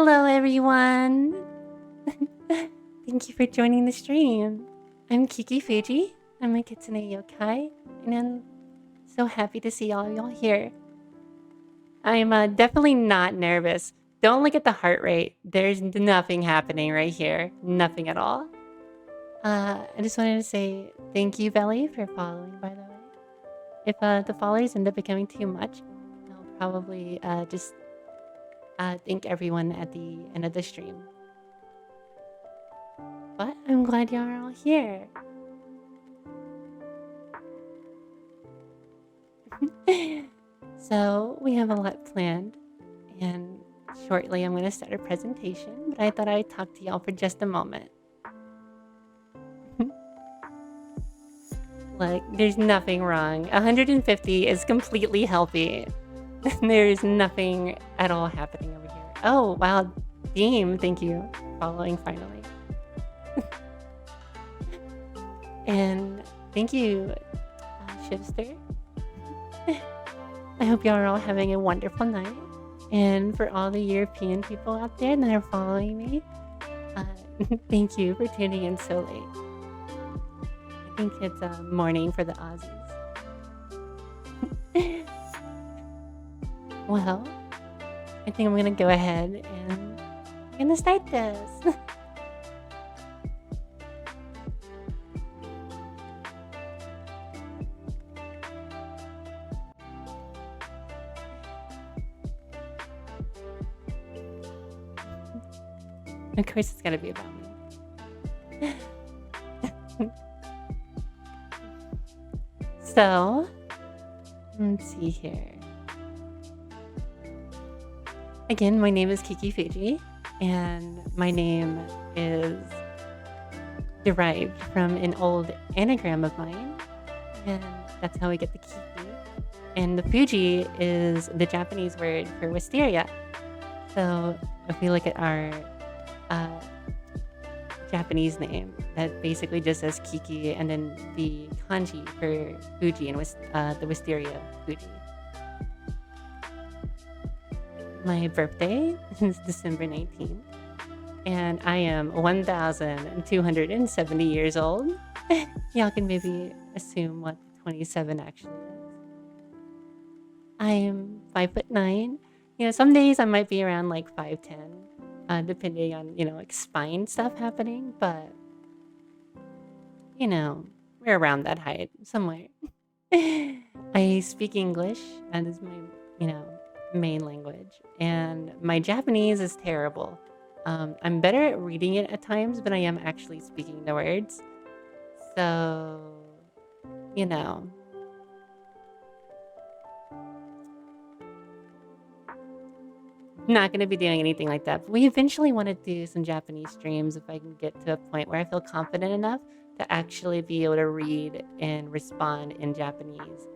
Hello, everyone. Thank you for joining the stream. I'm Kiki Fuji. I'm a kitsune yokai, and I'm so happy to see all of y'all here. I'm definitely not nervous. Don't look at the heart rate. There's nothing happening right here. Nothing at all. I just wanted to say thank you, Belly, for following, by the way. If the followers end up becoming too much, I'll probably just thank everyone at the end of the stream. But I'm glad y'all are all here. So we have a lot planned, and shortly I'm going to start a presentation, but I thought I'd talk to y'all for just a moment. Look, there's nothing wrong. 150 is completely healthy. There's nothing at all happening over here. Oh, wow. Beam, thank you for following finally. And thank you, Shivster. I hope y'all are all having a wonderful night. And for all the European people out there that are following me, thank you for tuning in so late. I think it's morning for the Aussies. Well, I think I'm gonna go ahead and I'm gonna start this. Of course, it's gotta be about me. So, let's see here. Again, my name is Kiki Fuji, and my name is derived from an old anagram of mine, and that's how we get the Kiki. And the Fuji is the Japanese word for wisteria. So if we look at our Japanese name, that basically just says Kiki, and then the kanji for Fuji and the wisteria Fuji. My birthday is December 19th, and I am 1,270 years old. Y'all can maybe assume what 27 actually is. I am 5'9". You know, some days I might be around like 5'10", depending on, like spine stuff happening, but, we're around that height somewhere. I speak English, and is my, main language, and my Japanese is terrible. I'm better at reading it at times, but I am actually speaking the words. So, not going to be doing anything like that. But we eventually want to do some Japanese streams if I can get to a point where I feel confident enough to actually be able to read and respond in Japanese.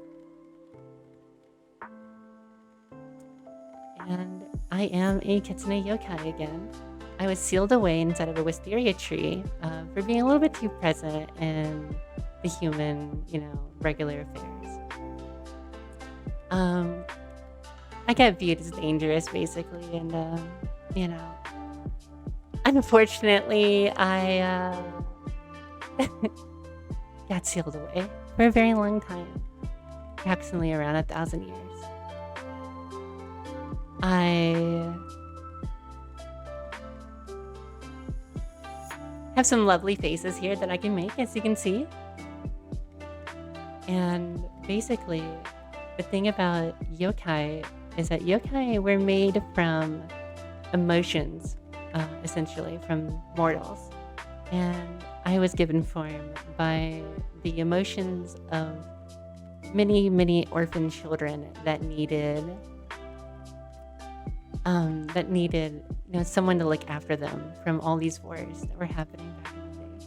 And I am a kitsune yokai again. I was sealed away inside of a wisteria tree for being a little bit too present in the human, regular affairs. I get viewed as dangerous, basically, and, unfortunately, I got sealed away for a very long time, approximately around 1,000 years. I have some lovely faces here that I can make, as you can see. And basically, the thing about yokai is that yokai were made from emotions, essentially, from mortals. And I was given form by the emotions of many, many orphan children that needed someone to look after them from all these wars that were happening back in the day.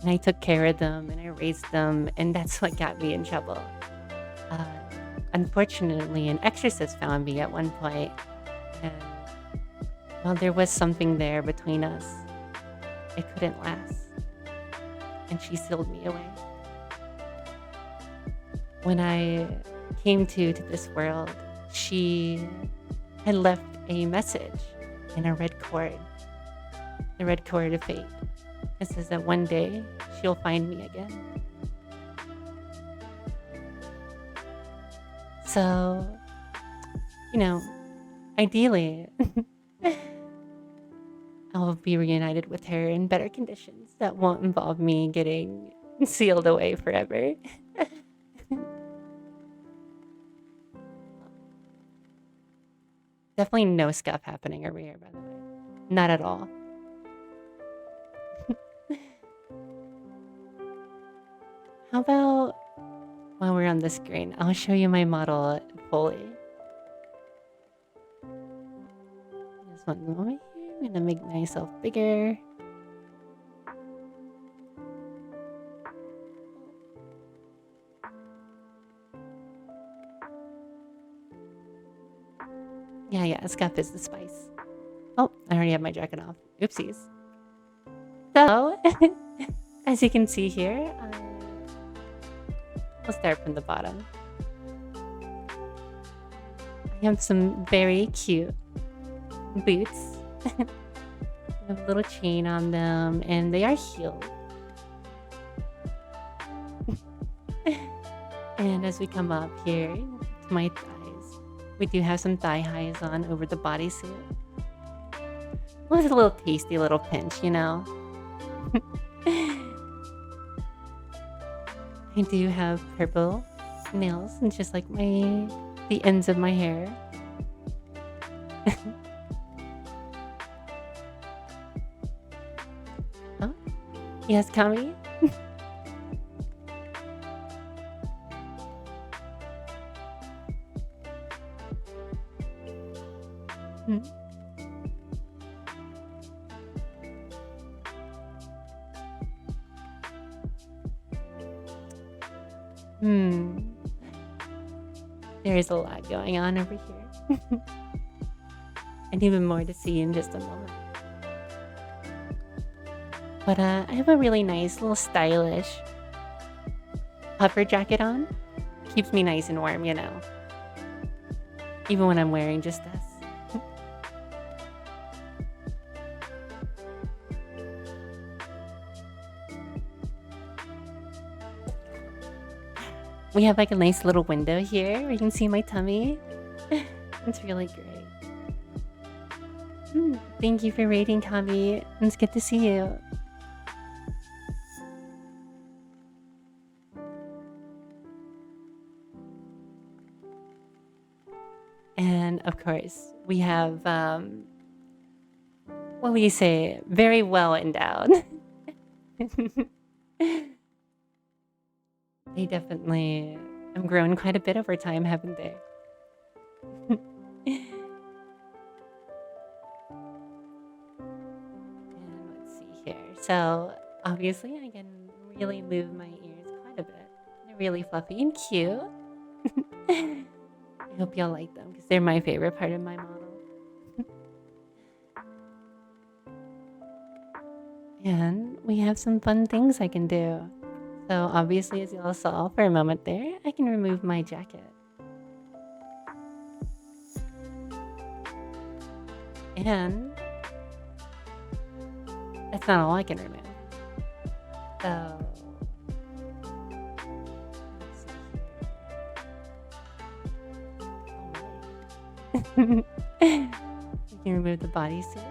And I took care of them and I raised them, and that's what got me in trouble. Unfortunately, an exorcist found me at one point, and while there was something there between us, it couldn't last, and she sealed me away. When I came to this world, she had left a message in a red cord. The red cord of fate. It says that one day she'll find me again. So, ideally, I'll be reunited with her in better conditions that won't involve me getting sealed away forever. Definitely no scuff happening over here, by the way. Not at all. How about while we're on the screen, I'll show you my model fully. Just one moment here. I'm gonna make myself bigger. Yeah, scuff is the spice. Oh, I already have my jacket off. Oopsies. So, as you can see here, we'll start from the bottom. I have some very cute boots. I have a little chain on them, and they are heeled. And as we come up here to my thighs, we do have some thigh highs on over the bodysuit. With a little tasty little pinch, I do have purple nails, and just like the ends of my hair. Oh, yes, Kami. There's a lot going on over here. And even more to see in just a moment. But I have a really nice little stylish puffer jacket on. Keeps me nice and warm, Even when I'm wearing just this. We have like a nice little window here where you can see my tummy. It's really great. Thank you for rating, Kami. It's good to see you. And of course, we have, what would you say, very well endowed. They definitely have grown quite a bit over time, haven't they? And let's see here. So, obviously, I can really move my ears quite a bit. They're really fluffy and cute. I hope y'all like them, because they're my favorite part of my model. And we have some fun things I can do. So obviously, as you all saw for a moment there, I can remove my jacket. And that's not all I can remove. So let's see here. We can remove the bodysuit.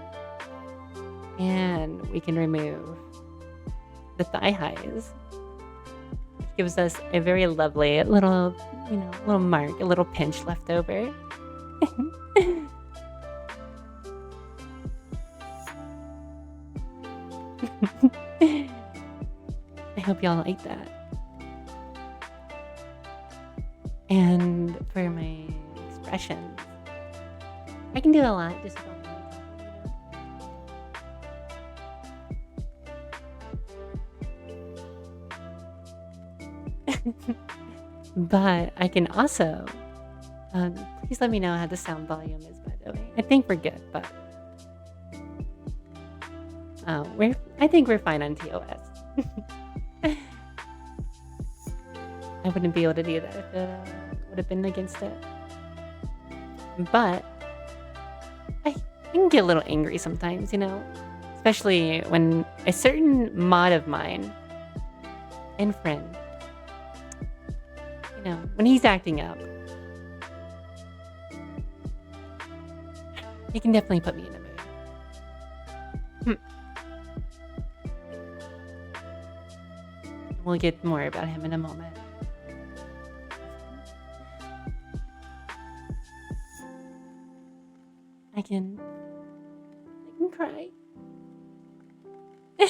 And we can remove the thigh highs. Gives us a very lovely little, little mark, a little pinch left over. I hope y'all like that. And for my expressions, I can do a lot just about but I can also, please let me know how the sound volume is, by the way. I think we're good, but I think we're fine on TOS. I wouldn't be able to do that if it would have been against it. But I can get a little angry sometimes, you know? Especially when a certain mod of mine and friend, you know, when he's acting up, he can definitely put me in a mood. We'll get more about him in a moment. I can cry. I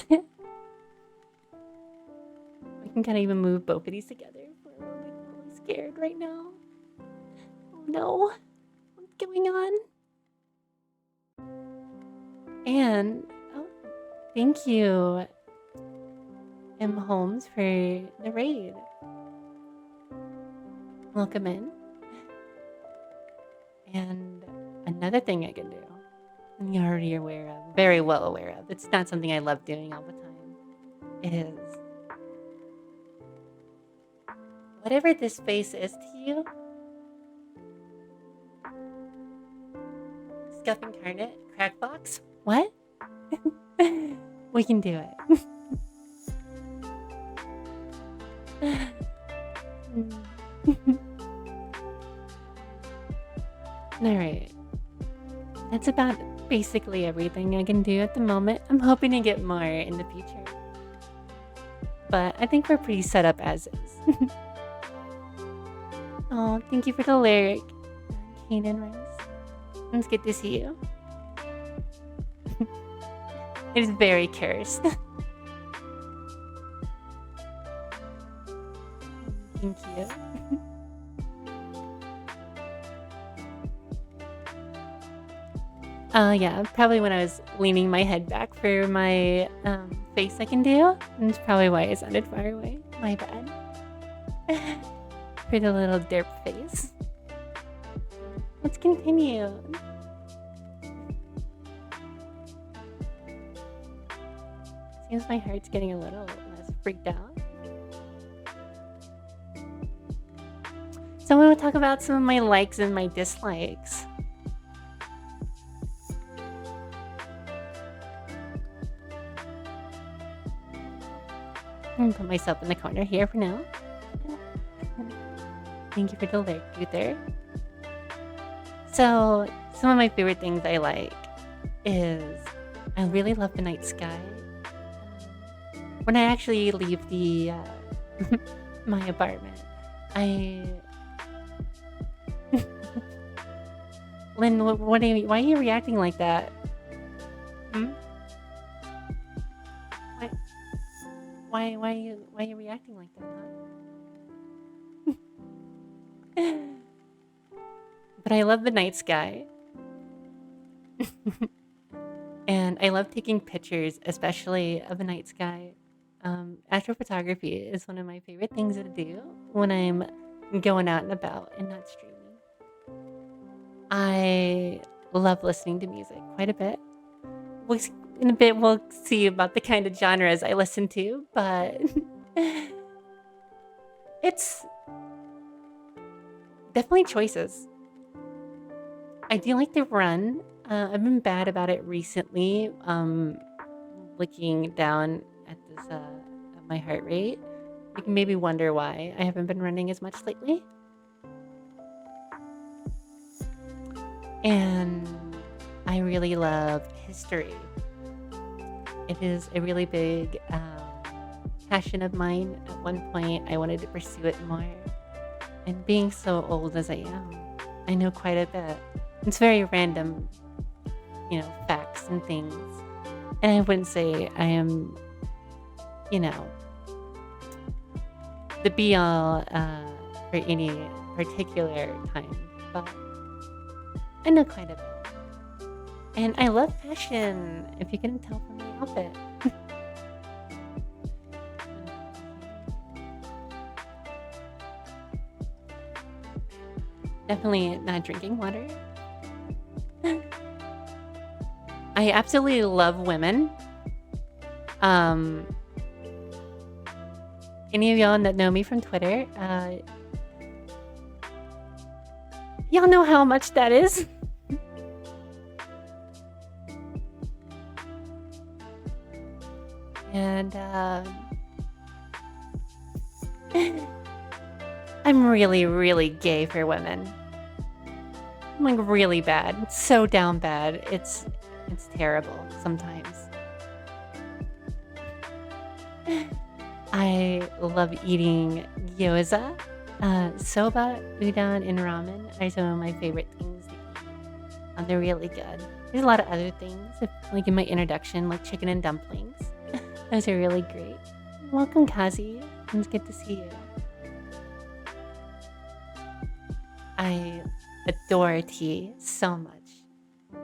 can kind of even move both of these together. We're really scared right now. Oh no, what's going on? And oh, thank you, M. Holmes, for the raid. Welcome in. And another thing I can do, and you're already aware of, very well aware of, it's not something I love doing all the time, is whatever this face is to you, Scuff Incarnate, Crackbox, what? We can do it. Alright. That's about basically everything I can do at the moment. I'm hoping to get more in the future. But I think we're pretty set up as is. Oh, thank you for the lyric, Kanan Rice. It's good to see you. It is very cursed. Thank you. Yeah, probably when I was leaning my head back for my face I can do. That's probably why I sounded far away. My bad. For the little derp face. Let's continue. Seems my heart's getting a little less freaked out. So I want to talk about some of my likes and my dislikes. I'm gonna put myself in the corner here for now. Thank you for the lyric, Luther. So, some of my favorite things I like is I really love the night sky. When I actually leave the my apartment, Lynn, why are you reacting like that? Why are you reacting like that, huh? But I love the night sky. And I love taking pictures, especially of the night sky. Astrophotography is one of my favorite things to do when I'm going out and about and not streaming. I love listening to music quite a bit. In a bit, we'll see about the kind of genres I listen to, but it's definitely choices. I do like to run. I've been bad about it recently. Looking down at this, at my heart rate, you can maybe wonder why I haven't been running as much lately. And I really love history. It is a really big passion of mine. At one point, I wanted to pursue it more. And being so old as I am, I know quite a bit. It's very random, you know, facts and things. And I wouldn't say I am, you know, the be-all for any particular time. But I know quite a bit. And I love fashion, if you can tell from my outfit. Definitely not drinking water. I absolutely love women. Any of y'all that know me from Twitter, y'all know how much that is. And I'm really, really gay for women. I'm like really bad. So down bad. It's terrible sometimes. I love eating gyoza. Soba, udon, and ramen are some of my favorite things to eat. They're really good. There's a lot of other things, like in my introduction, like chicken and dumplings. Those are really great. Welcome, Kazi. It's good to see you. I adore tea so much.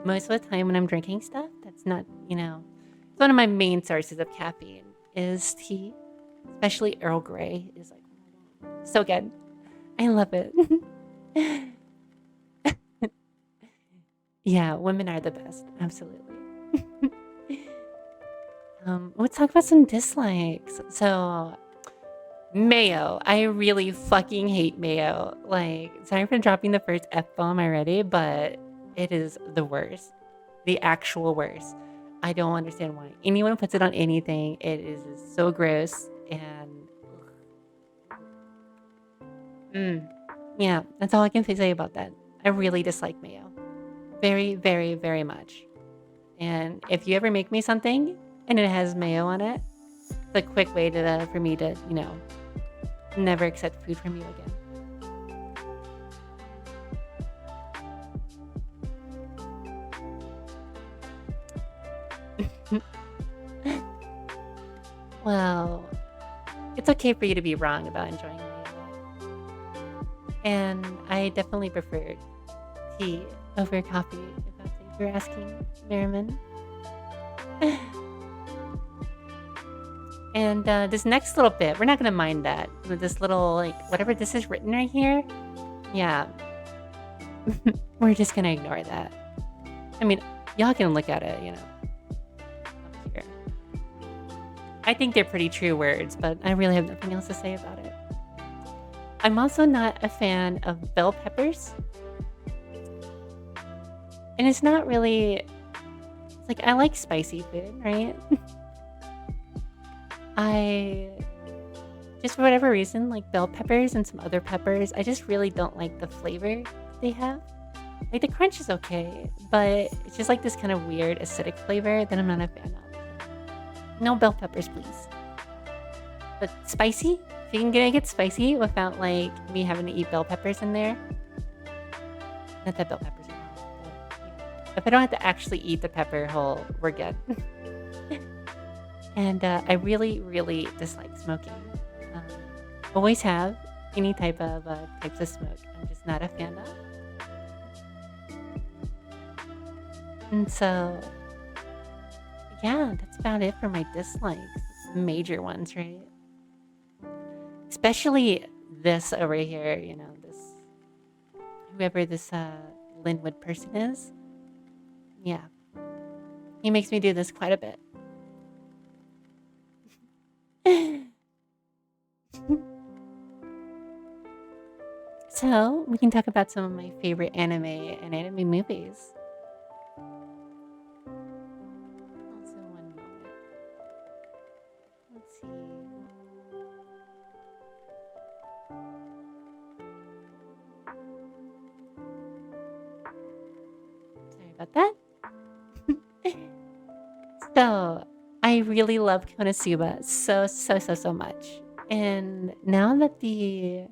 Most of the time when I'm drinking stuff, that's not, it's one of my main sources of caffeine is tea. Especially Earl Grey is like so good. I love it. Yeah, women are the best. Absolutely. Let's talk about some dislikes. So, mayo. I really fucking hate mayo. Like, sorry for dropping the first F-bomb already, but it is the worst. The actual worst. I don't understand why. Anyone puts it on anything, it is so gross and... Yeah, that's all I can say about that. I really dislike mayo. Very, very, very much. And if you ever make me something and it has mayo on it, it's a quick way for me to, never accept food from you again. Well, it's okay for you to be wrong about enjoying mayo. And I definitely prefer tea over coffee, if you're asking, Merriman. And this next little bit, we're not going to mind that. With this little, whatever this is written right here. Yeah. We're just going to ignore that. I mean, y'all can look at it, up here. I think they're pretty true words, but I really have nothing else to say about it. I'm also not a fan of bell peppers. And it's not really... It's like, I like spicy food, right? Just for whatever reason, like bell peppers and some other peppers, I just really don't like the flavor they have. Like, the crunch is okay, but it's just like this kind of weird acidic flavor that I'm not a fan of. No bell peppers, please. But spicy? If you can get spicy without, me having to eat bell peppers in there. Not that bell peppers are wrong, but if I don't have to actually eat the pepper whole, we're good. And I really, really dislike smoking. Always have any types of smoke. I'm just not a fan of. And so, yeah, that's about it for my dislikes. Major ones, right? Especially this over here, whoever this Linwood person is. Yeah. He makes me do this quite a bit. So, we can talk about some of my favorite anime and anime movies. Also, one moment. Let's see. Sorry about that. So, I really love Konosuba so much. And now that the...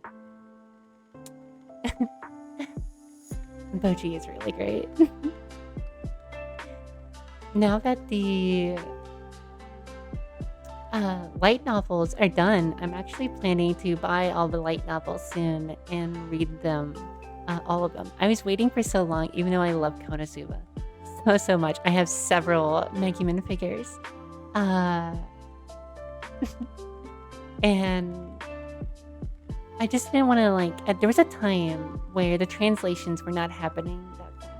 Boji is really great. Now that the light novels are done, I'm actually planning to buy all the light novels soon and read them, all of them. I was waiting for so long, even though I love Konosuba so much. I have several Megumin figures. And I just didn't want to, there was a time where the translations were not happening that fast.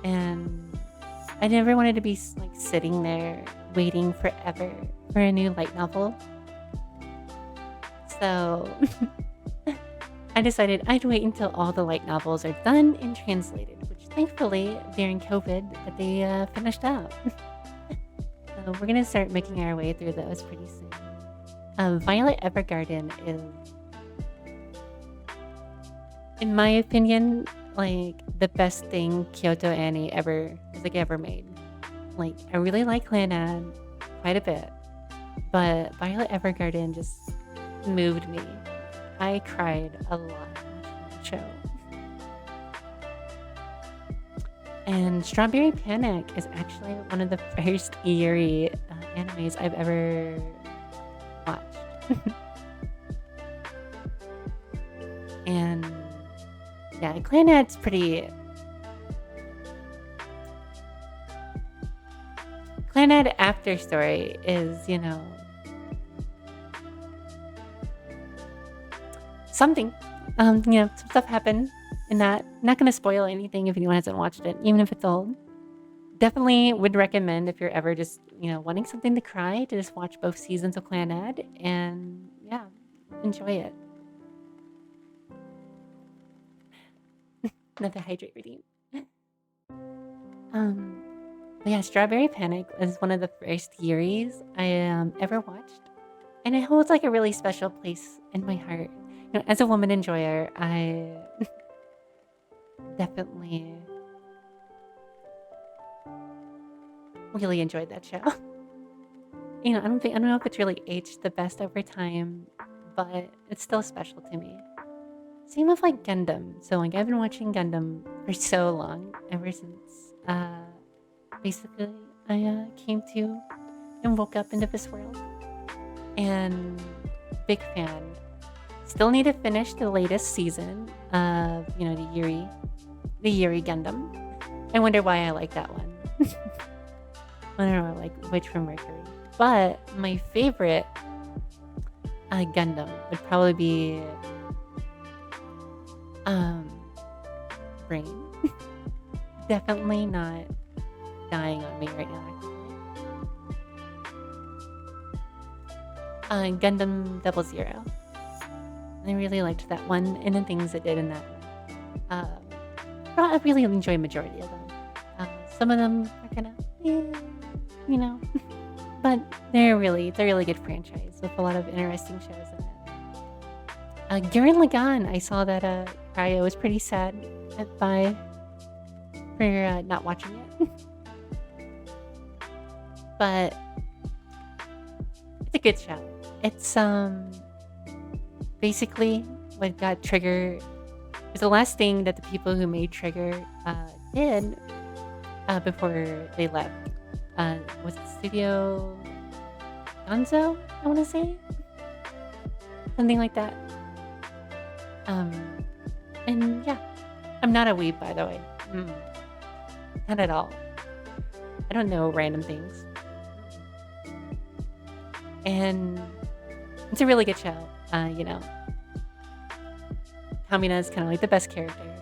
And I never wanted to be, sitting there waiting forever for a new light novel. So I decided I'd wait until all the light novels are done and translated, which thankfully, during COVID, that they finished up. So we're gonna start making our way through those pretty soon. Violet Evergarden is, in my opinion, like the best thing Kyoto Annie ever made. Like, I really like Clannad quite a bit, but Violet Evergarden just moved me. I cried a lot watching that show. And Strawberry Panic is actually one of the first Yuri animes I've ever watched. And yeah, Clannad's pretty... Clannad After Story is, you know, something. You know, some stuff happened in that. Not going to spoil anything if anyone hasn't watched it, even if it's old. Definitely would recommend if you're ever just, you know, wanting something to cry, to just watch both seasons of Clannad and, yeah, enjoy it. Not to hydrate redeem. But yeah, Strawberry Panic was one of the first Yuris I ever watched. And it holds like a really special place in my heart. You know, as a woman enjoyer, I definitely really enjoyed that show. You know, I don't know if it's really aged the best over time, but it's still special to me. Same with like Gundam. So like I've been watching Gundam for so long, ever since basically I came to and woke up into this world. And big fan. Still need to finish the latest season of, you know, the Yuri Gundam. I wonder why I like that one. I don't know, like Witch from Mercury. But my favorite Gundam would probably be Brain. Definitely not dying on me right now. Gundam 00. I really liked that one and the things it did in that one. I really enjoy majority of them. Some of them are kind of, you know, but they're really good franchise with a lot of interesting shows in it. Gurren Lagann, I saw that Cryo was pretty sad by for not watching it, but it's a good show. It's basically what got Trigger. It was the last thing that the people who made Trigger did before they left. Was it Studio Gonzo? I want to say something like that. And yeah, I'm not a weeb, by the way. Not at all. I don't know random things. And it's a really good show. You know, Kamina is kind of like the best character.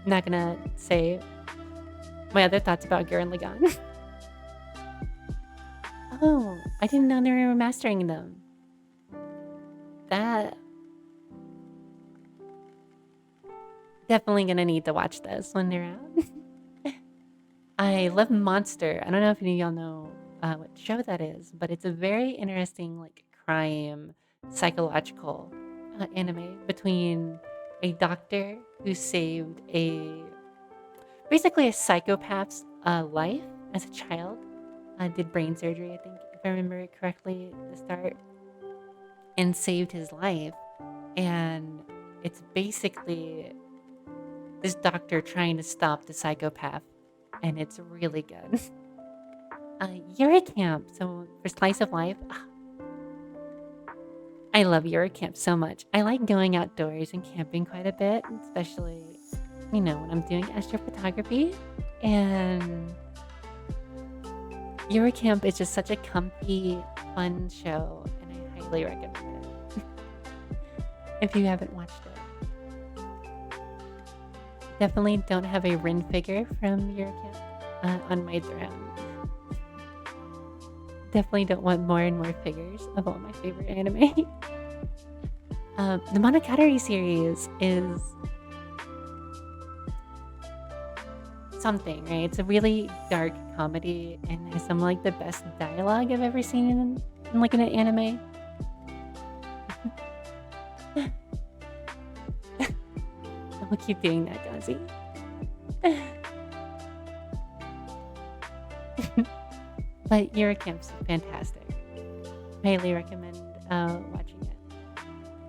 I'm not gonna say my other thoughts about Gurren Lagann. Oh, I didn't know they were remastering them. That definitely gonna need to watch this when they're out. I love Monster. I don't know if any of y'all know what show that is, but it's a very interesting like crime psychological anime between a doctor who saved basically a psychopath's life as a child. Did brain surgery, I think, if I remember it correctly at the start, and saved his life. And it's basically this doctor trying to stop the psychopath, and it's really good. Eurocamp. So for Slice of Life, I love Eurocamp so much. I like going outdoors and camping quite a bit, especially, you know, when I'm doing astrophotography. And Eurocamp is just such a comfy, fun show, and I highly recommend it. If you haven't watched it. Definitely don't have a Rin figure from Eurocamp on my throne. Definitely don't want more and more figures of all my favorite anime. The Monogatari series is something, right? It's a really dark comedy and has some like the best dialogue I've ever seen in like an anime. I'll keep doing that, Gazi. But Eurocamp's fantastic. Highly recommend watching it.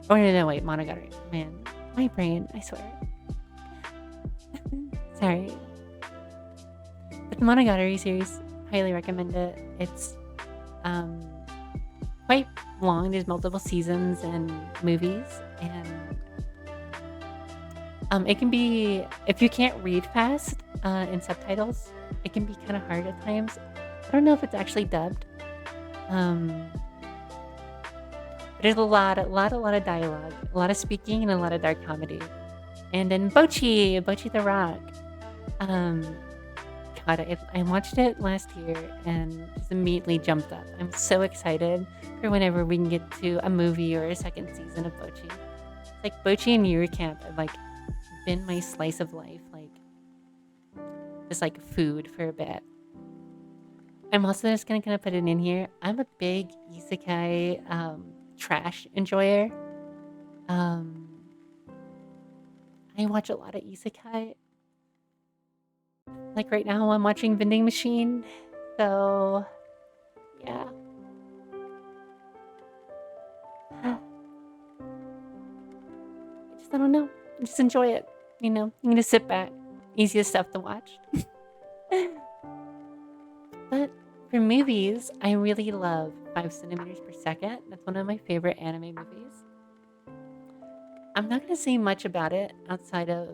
Oh no, wait, Monogatari. Man, my brain, I swear. Sorry. But the Monogatari series, highly recommend it. It's quite long. There's multiple seasons and movies, and it can be, if you can't read fast in subtitles, it can be kind of hard at times. I don't know if it's actually dubbed. But there's a lot of dialogue, a lot of speaking, and a lot of dark comedy. And then Bochi the Rock. God, I watched it last year and just immediately jumped up. I'm so excited for whenever we can get to a movie or a second season of Bochi. It's like Bochi and Eurocamp have like been my slice of life, like just like food for a bit. I'm also just gonna kind of put it in here. I'm a big isekai trash enjoyer. I watch a lot of isekai. Like right now I'm watching Vending Machine. So yeah. I don't know. Just enjoy it. You know, you can just sit back. Easiest stuff to watch. But for movies, I really love 5 centimeters per second. That's one of my favorite anime movies. I'm not going to say much about it outside of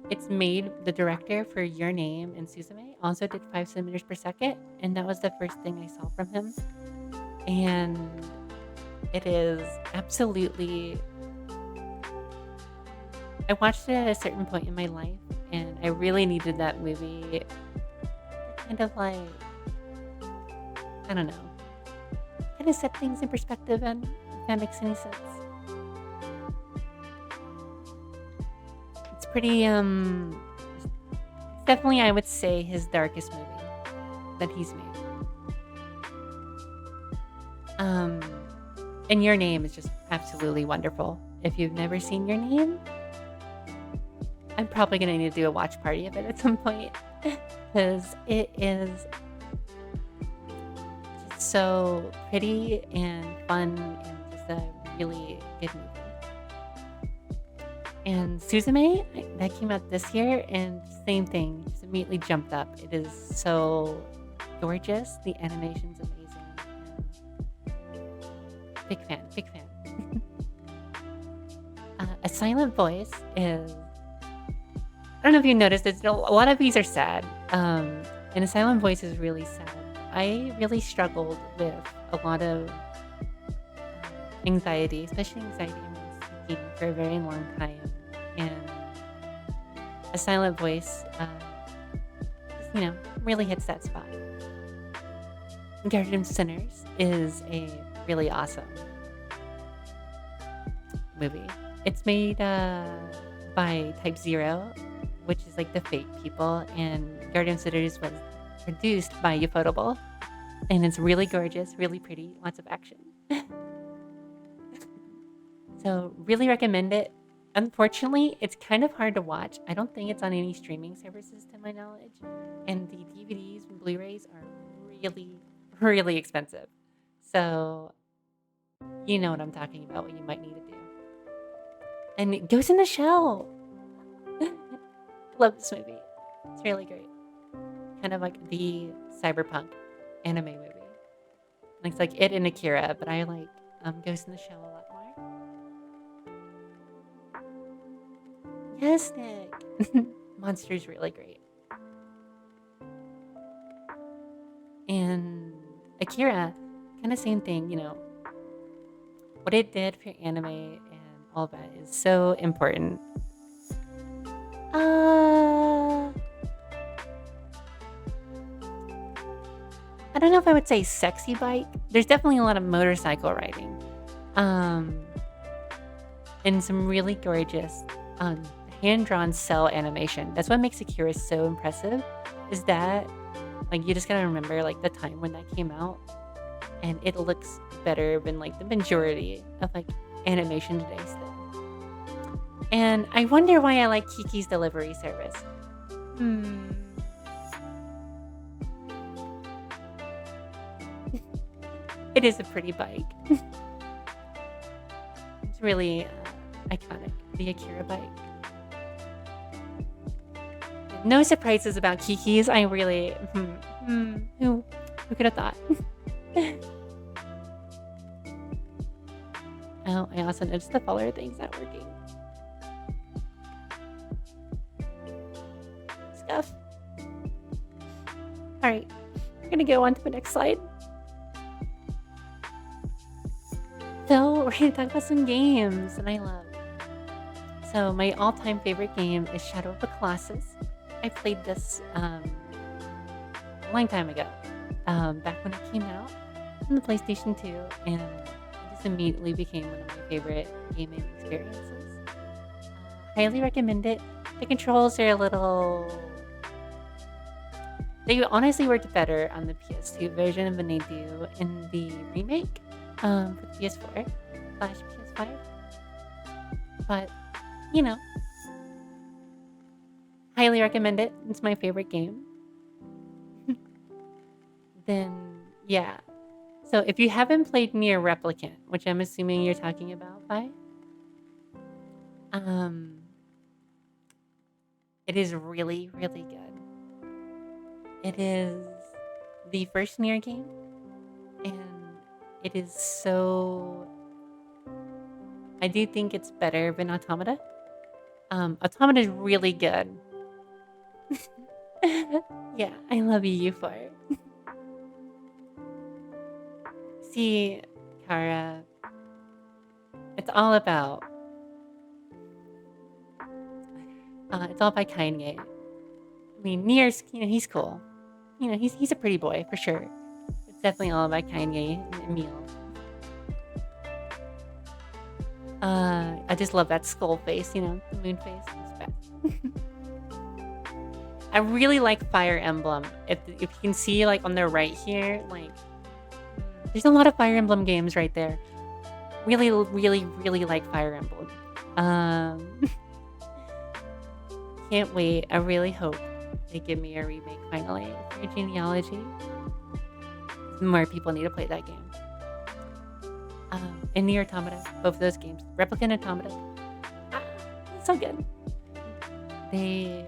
it's made the director for Your Name and Suzume also did 5 centimeters per second, and that was the first thing I saw from him. And it is absolutely. I watched it at a certain point in my life, and I really needed that movie. Kind of like, I don't know, kind of set things in perspective, and if that makes any sense. It's pretty, definitely, I would say, his darkest movie that he's made. And Your Name is just absolutely wonderful. If you've never seen Your Name, I'm probably going to need to do a watch party of it at some point. Because it is just so pretty and fun and just a really good movie. And Suzume, that came out this year, and same thing, just immediately jumped up. It is so gorgeous. The animation's amazing. Big fan. A Silent Voice is, I don't know if you noticed, a lot of these are sad. And A Silent Voice is really sad. I really struggled with a lot of anxiety, especially anxiety when speaking for a very long time. And A Silent Voice, really hits that spot. Guardian Sinners is a really awesome movie. It's made by Type Zero, which is like the Fate people, and Guardian Sinners was produced by Ufotable, and it's really gorgeous, really pretty, lots of action. So really recommend it. Unfortunately, it's kind of hard to watch. I don't think it's on any streaming services to my knowledge, and the DVDs and Blu-rays are really, really expensive. So you know what I'm talking about, what you might need to do. And it goes in the shell. Love this movie. It's really great. Kind of like the cyberpunk anime movie. It's like it and Akira, but I like Ghost in the Shell a lot more. Yes, Nick. Monster's really great. And Akira, kind of same thing, what it did for anime and all that is so important. I don't know if I would say sexy bike. There's definitely a lot of motorcycle riding. And some really gorgeous hand-drawn cell animation. That's what makes Akira so impressive, is that like you just gotta remember like the time when that came out, and it looks better than like the majority of like animation today still. And I wonder why I like Kiki's delivery service. It is a pretty bike. It's really iconic, the Akira bike. No surprises about Kiki's. I really, who could have thought? Oh, I also noticed the follower thing's not working. Stuff. All right, we're gonna go on to the next slide. So we're gonna talk about some games that I love. So my all-time favorite game is Shadow of the Colossus. I played this a long time ago, back when it came out on the PlayStation 2, and it just immediately became one of my favorite gaming experiences. Highly recommend it. The controls are a little... They honestly worked better on the PS2 version than they do in the remake for the PS4/PS5. But, you know, highly recommend it. It's my favorite game. Then, yeah. So if you haven't played Nier Replicant, which I'm assuming you're talking about, Vi, it is really, really good. It is the first Nier game, and it is so... I do think it's better than Automata. Automata is really good. Yeah, I love you for it. See, Kara, it's all about Kanye. I mean, Nier's, he's cool. He's a pretty boy for sure. It's definitely all about Kanye and Emil. I just love that skull face, the moon face. It's best. I really like Fire Emblem. If you can see, like, on the right here, like, there's a lot of Fire Emblem games right there. Really, really, really like Fire Emblem. Can't wait. I really hope they give me a remake finally for Genealogy. More people need to play that game. And Nier Automata, both of those games. Replicant Automata. So good. They're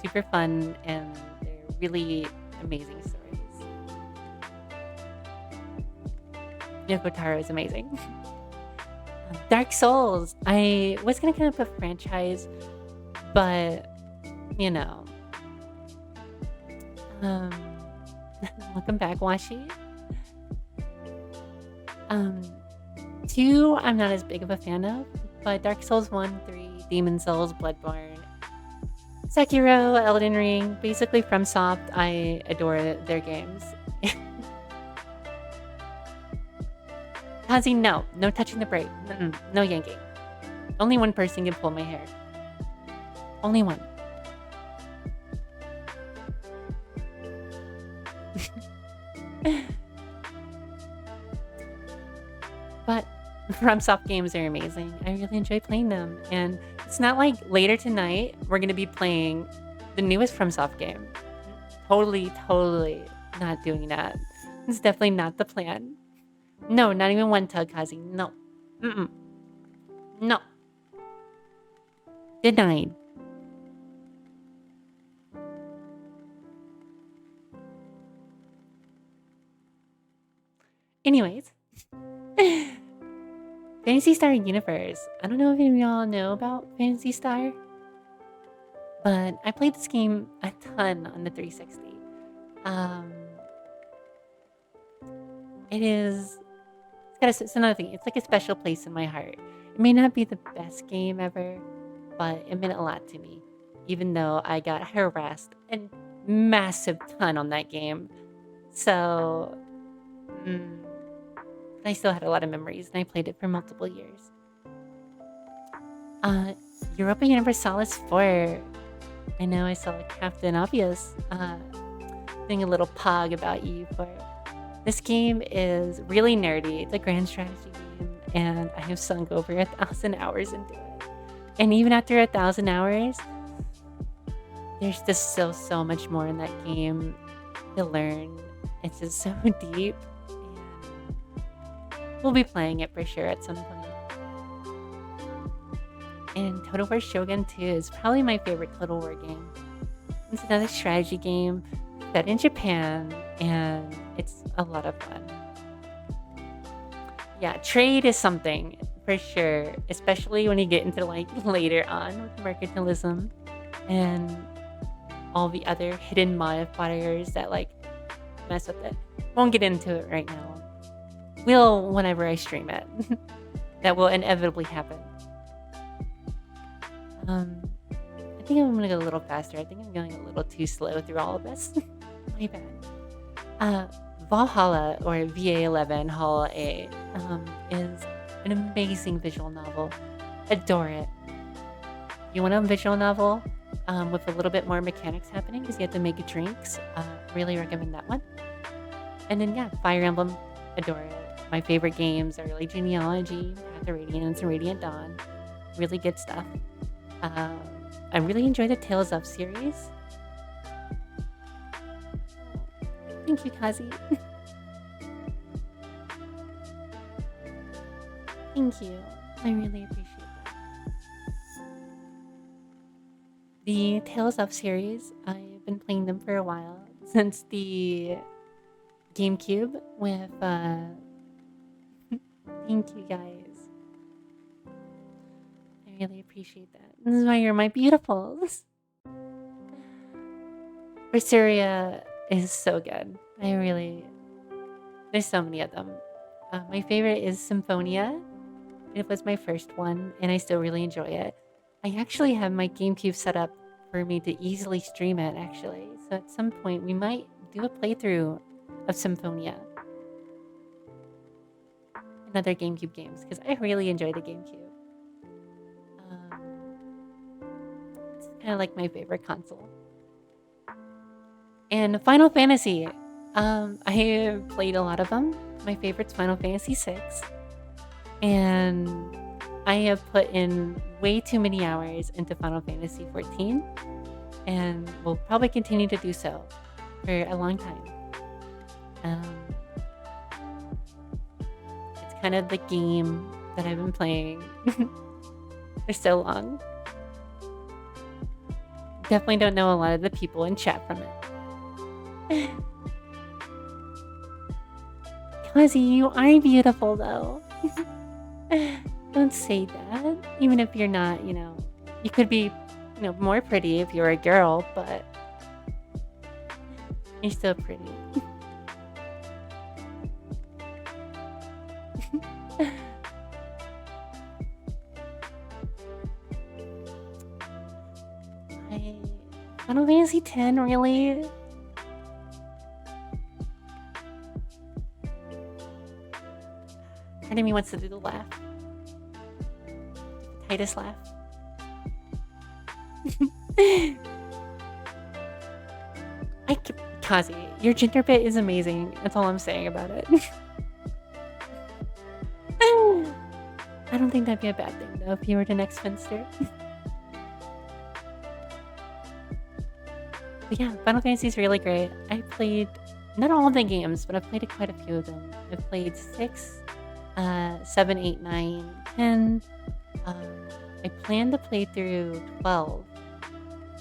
super fun, and they're really amazing stories. Yoko Taro is amazing. Dark Souls. I was going to kind of put franchise, but, welcome back, Washi. 2, I'm not as big of a fan of, but Dark Souls 1, 3, Demon Souls, Bloodborne, Sekiro, Elden Ring, basically FromSoft, I adore their games. Kazi, no touching the braid, no yanking. Only one person can pull my hair. Only one. But FromSoft games are amazing. I really enjoy playing them. And it's not like later tonight we're going to be playing the newest FromSoft game. Totally not doing that. It's definitely not the plan. No, not even one tug, Kazi. No. No. Denied. Anyways. Phantasy Star Universe. I don't know if any of y'all know about Phantasy Star, but I played this game a ton on the 360. It's another thing. It's like a special place in my heart. It may not be the best game ever, but it meant a lot to me, even though I got harassed a massive ton on that game. So, I still had a lot of memories, and I played it for multiple years. Europa Universalis 4. I know I saw Captain Obvious doing a little pog about you for it. This game is really nerdy. It's a grand strategy game, and I have sunk over 1,000 hours into it. And even after 1,000 hours, there's just still so much more in that game to learn. It's just so deep, and we'll be playing it for sure at some point. And Total War Shogun 2 is probably my favorite Total War game. It's another strategy game set in Japan, and it's a lot of fun. Yeah, trade is something for sure, especially when you get into like later on with mercantilism and all the other hidden modifiers that like mess with it. Won't get into it right now. Will whenever I stream it. That will inevitably happen. I think I'm gonna go a little faster. I think I'm going a little too slow through all of this. My bad. Valhalla, or VA11 Hall A, is an amazing visual novel. Adore it. You want a visual novel with a little bit more mechanics happening because you have to make drinks? Really recommend that one. And then yeah, Fire Emblem. Adore it. My favorite games are really Genealogy, Path of Radiance, and Radiant Dawn. Really good stuff. I really enjoy the Tales of series. Thank you, Kazi. Thank you. I really appreciate that. The Tales of series, I've been playing them for a while. Since the GameCube with, thank you guys. I really appreciate that. This is why you're my beautifuls. Berseria is so good. There's so many of them. My favorite is Symphonia. It was my first one, and I still really enjoy it. I actually have my GameCube set up for me to easily stream it, actually. So at some point, we might do a playthrough of Symphonia and other GameCube games, because I really enjoy the GameCube. It's kind of like my favorite console. And Final Fantasy. I have played a lot of them. My favorite's Final Fantasy VI. And I have put in way too many hours into Final Fantasy XIV. And will probably continue to do so for a long time. It's kind of the game that I've been playing for so long. Definitely don't know a lot of the people in chat from it. Kazi, you are beautiful though. Don't say that. Even if you're not, you could be, more pretty if you're a girl, but you're still pretty. Final Fantasy X, really? Part of me wants to do the laugh. The Titus laugh. Kazi, your gender bit is amazing. That's all I'm saying about it. I don't think that'd be a bad thing, though, if you were the next Finster. But yeah, Final Fantasy is really great. I played, not all of the games, but I've played quite a few of them. I've played 6, 7, 8, 9, 10. I plan to play through 12.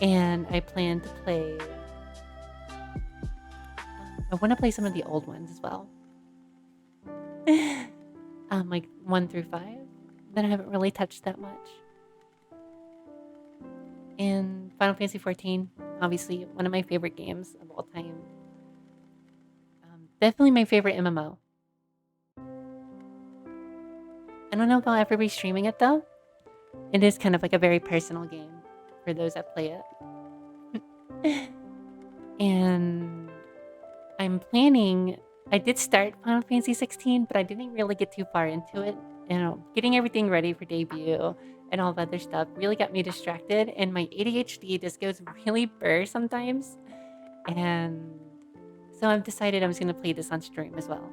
And I plan to play... I want to play some of the old ones as well. Like 1 through 5. That I haven't really touched that much. And Final Fantasy XIV, obviously one of my favorite games of all time. Definitely my favorite MMO. I don't know if I'll ever be streaming it though. It is kind of like a very personal game for those that play it. And I'm planning... I did start Final Fantasy 16, but I didn't really get too far into it getting everything ready for debut and all the other stuff really got me distracted, and my ADHD just goes really burr sometimes. And so I've decided I'm just going to play this on stream as well.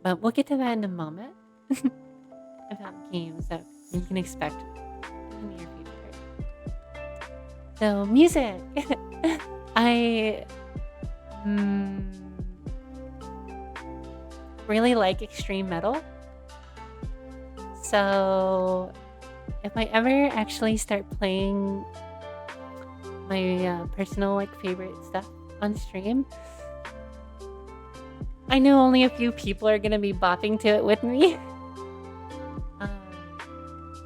But we'll get to that in a moment. About games that you can expect in the near future. So, music. I really like extreme metal. So, if I ever actually start playing my personal favorite stuff on stream, I know only a few people are gonna be bopping to it with me.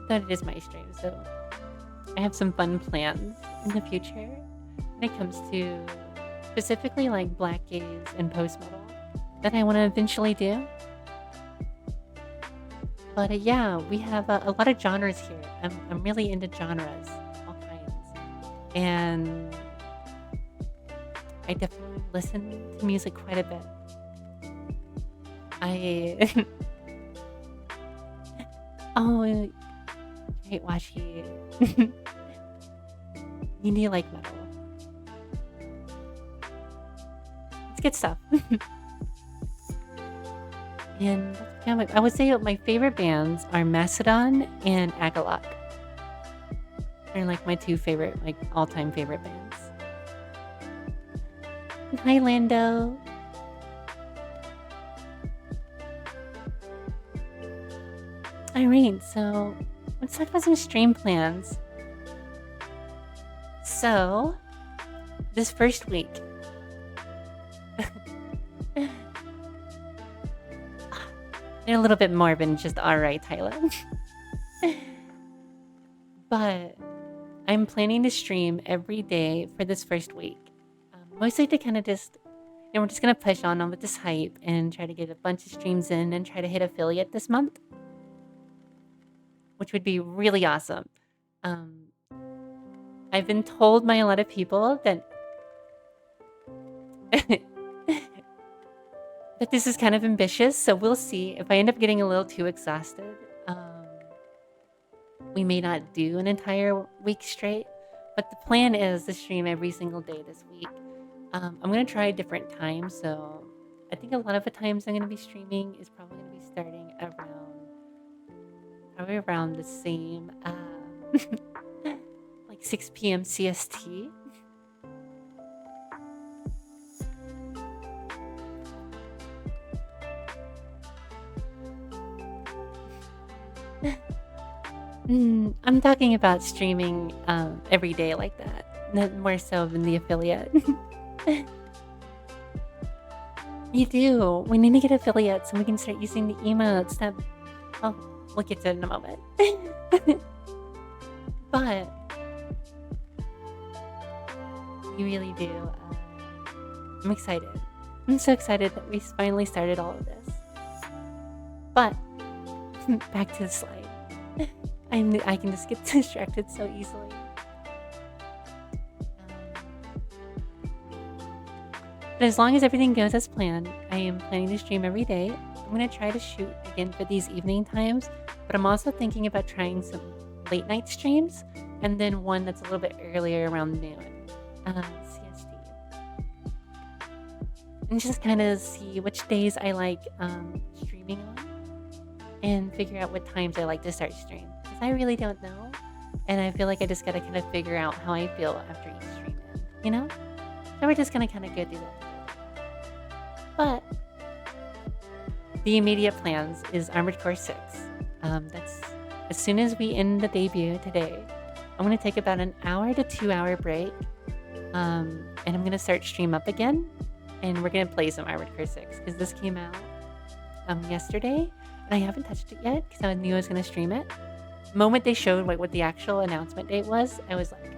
But it is my stream, so I have some fun plans in the future when it comes to specifically black gaze and post metal that I want to eventually do. But yeah, we have a lot of genres here. I'm really into genres, all kinds, and I definitely listen to music quite a bit. Oh, Hey, Washi. You need like metal. It's good stuff. And yeah, I would say my favorite bands are Macedon and Agalok. They're my two favorite, all-time favorite bands. Hi, Lando. Alright, so let's talk about some stream plans. So, this first week, they're a little bit more than just alright, Tyler. But I'm planning to stream every day for this first week. Mostly to kind of just, we're just going to push on with this hype and try to get a bunch of streams in and try to hit affiliate this month, which would be really awesome. I've been told by a lot of people that that this is kind of ambitious, so we'll see. If I end up getting a little too exhausted, we may not do an entire week straight, but the plan is to stream every single day this week. I'm going to try a different time, so I think a lot of the times I'm going to be streaming is probably going to be starting around the same 6 p.m. CST. I'm talking about streaming every day like that, not more so than the affiliate. You do. We need to get affiliates so we can start using the emotes that... Oh, we'll get to it in a moment. But you really do. I'm excited. I'm so excited that we finally started all of this. But back to the slide. I can just get distracted so easily. But as long as everything goes as planned, I am planning to stream every day. I'm going to try to shoot again for these evening times, but I'm also thinking about trying some late night streams and then one that's a little bit earlier around noon, CST. And just kind of see which days I like streaming on and figure out what times I like to start stream. Because I really don't know. And I feel like I just got to kind of figure out how I feel after each stream in, you know? So we're just going to kind of go do that. But the immediate plans is Armored Core 6. That's as soon as we end the debut today, I'm going to take about an hour to 2 hour break. And I'm going to start stream up again. And we're going to play some Armored Core 6 because this came out yesterday. And I haven't touched it yet because I knew I was going to stream it. The moment they showed what the actual announcement date was, I was like,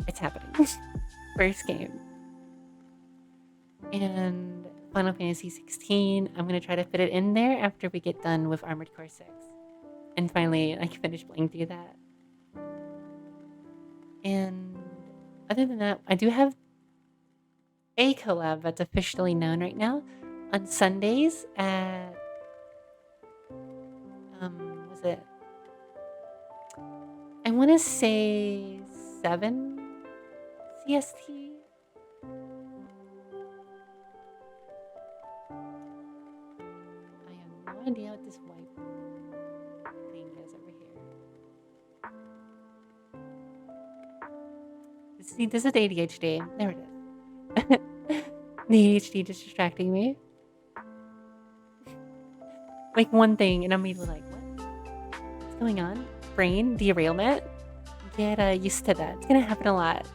it's happening. First game. And Final Fantasy 16, I'm going to try to fit it in there after we get done with Armored Core 6. And finally, I can finish playing through that. And other than that, I do have a collab that's officially known right now. on Sundays at was it? I want to say 7 CST. I have no idea what this white thing is over here. See, this is ADHD. There it is. The ADHD just distracting me. Like one thing, and I'm immediately like, what? What's going on? Brain derailment? Get used to that. It's gonna happen a lot.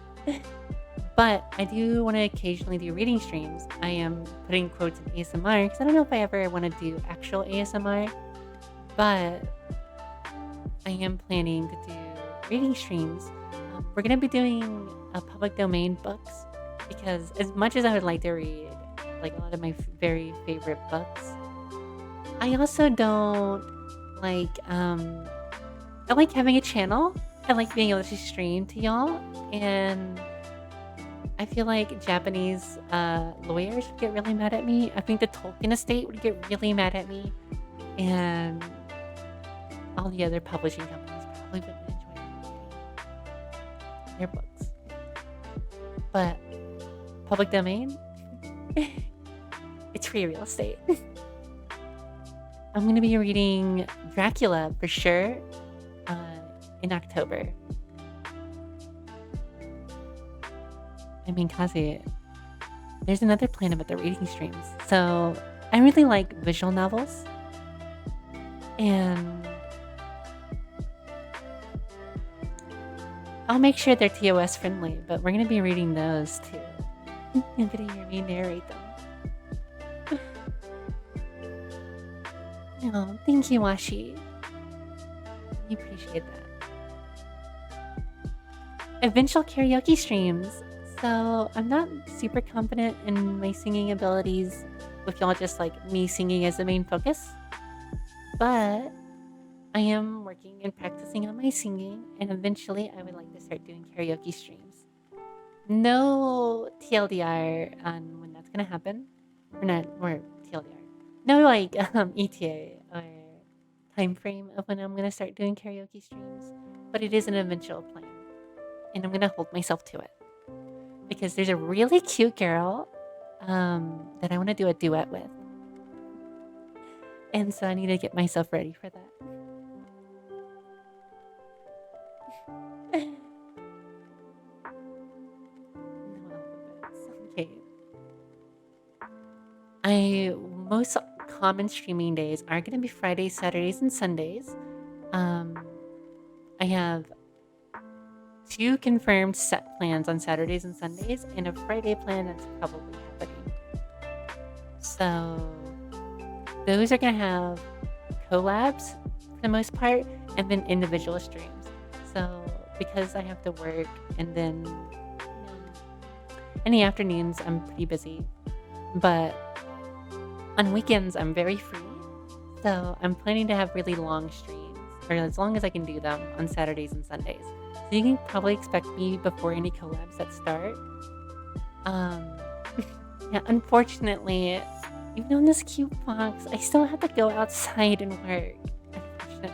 But I do want to occasionally do reading streams. I am putting quotes in ASMR because I don't know if I ever want to do actual ASMR, but I am planning to do reading streams. We're going to be doing public domain books because as much as I would like to read like a lot of my very favorite books, I also don't like, I like having a channel. I like being able to stream to y'all, and I feel like Japanese lawyers would get really mad at me. I think the Tolkien estate would get really mad at me, and all the other publishing companies probably wouldn't enjoy their books. But public domain, it's free real estate. I'm going to be reading Dracula for sure in October. I mean, Kazi, there's another plan about the reading streams. So I really like visual novels. And I'll make sure they're TOS friendly, but we're going to be reading those too. You're going to hear me narrate them. Oh, thank you, Washi. I appreciate that. Eventual karaoke streams. So I'm not super confident in my singing abilities with y'all just like me singing as the main focus. But I am working and practicing on my singing, and eventually I would like to start doing karaoke streams. No TLDR on when that's gonna happen. Or TLDR. No like ETA or time frame of when I'm gonna start doing karaoke streams. But it is an eventual plan. And I'm gonna hold myself to it. Because there's a really cute girl that I want to do a duet with. And so I need to get myself ready for that. Okay. Most common streaming days are going to be Fridays, Saturdays, and Sundays. I have 2 confirmed set plans on Saturdays and Sundays, and a Friday plan that's probably happening. So those are going to have collabs for the most part, and then individual streams. So because I have to work, and then in the afternoons I'm pretty busy, but on weekends I'm very free. So I'm planning to have really long streams, or as long as I can do them, on Saturdays and Sundays. So you can probably expect me before any collabs that start. Yeah, unfortunately, even though in this cute box, I still have to go outside and work. Unfortunately.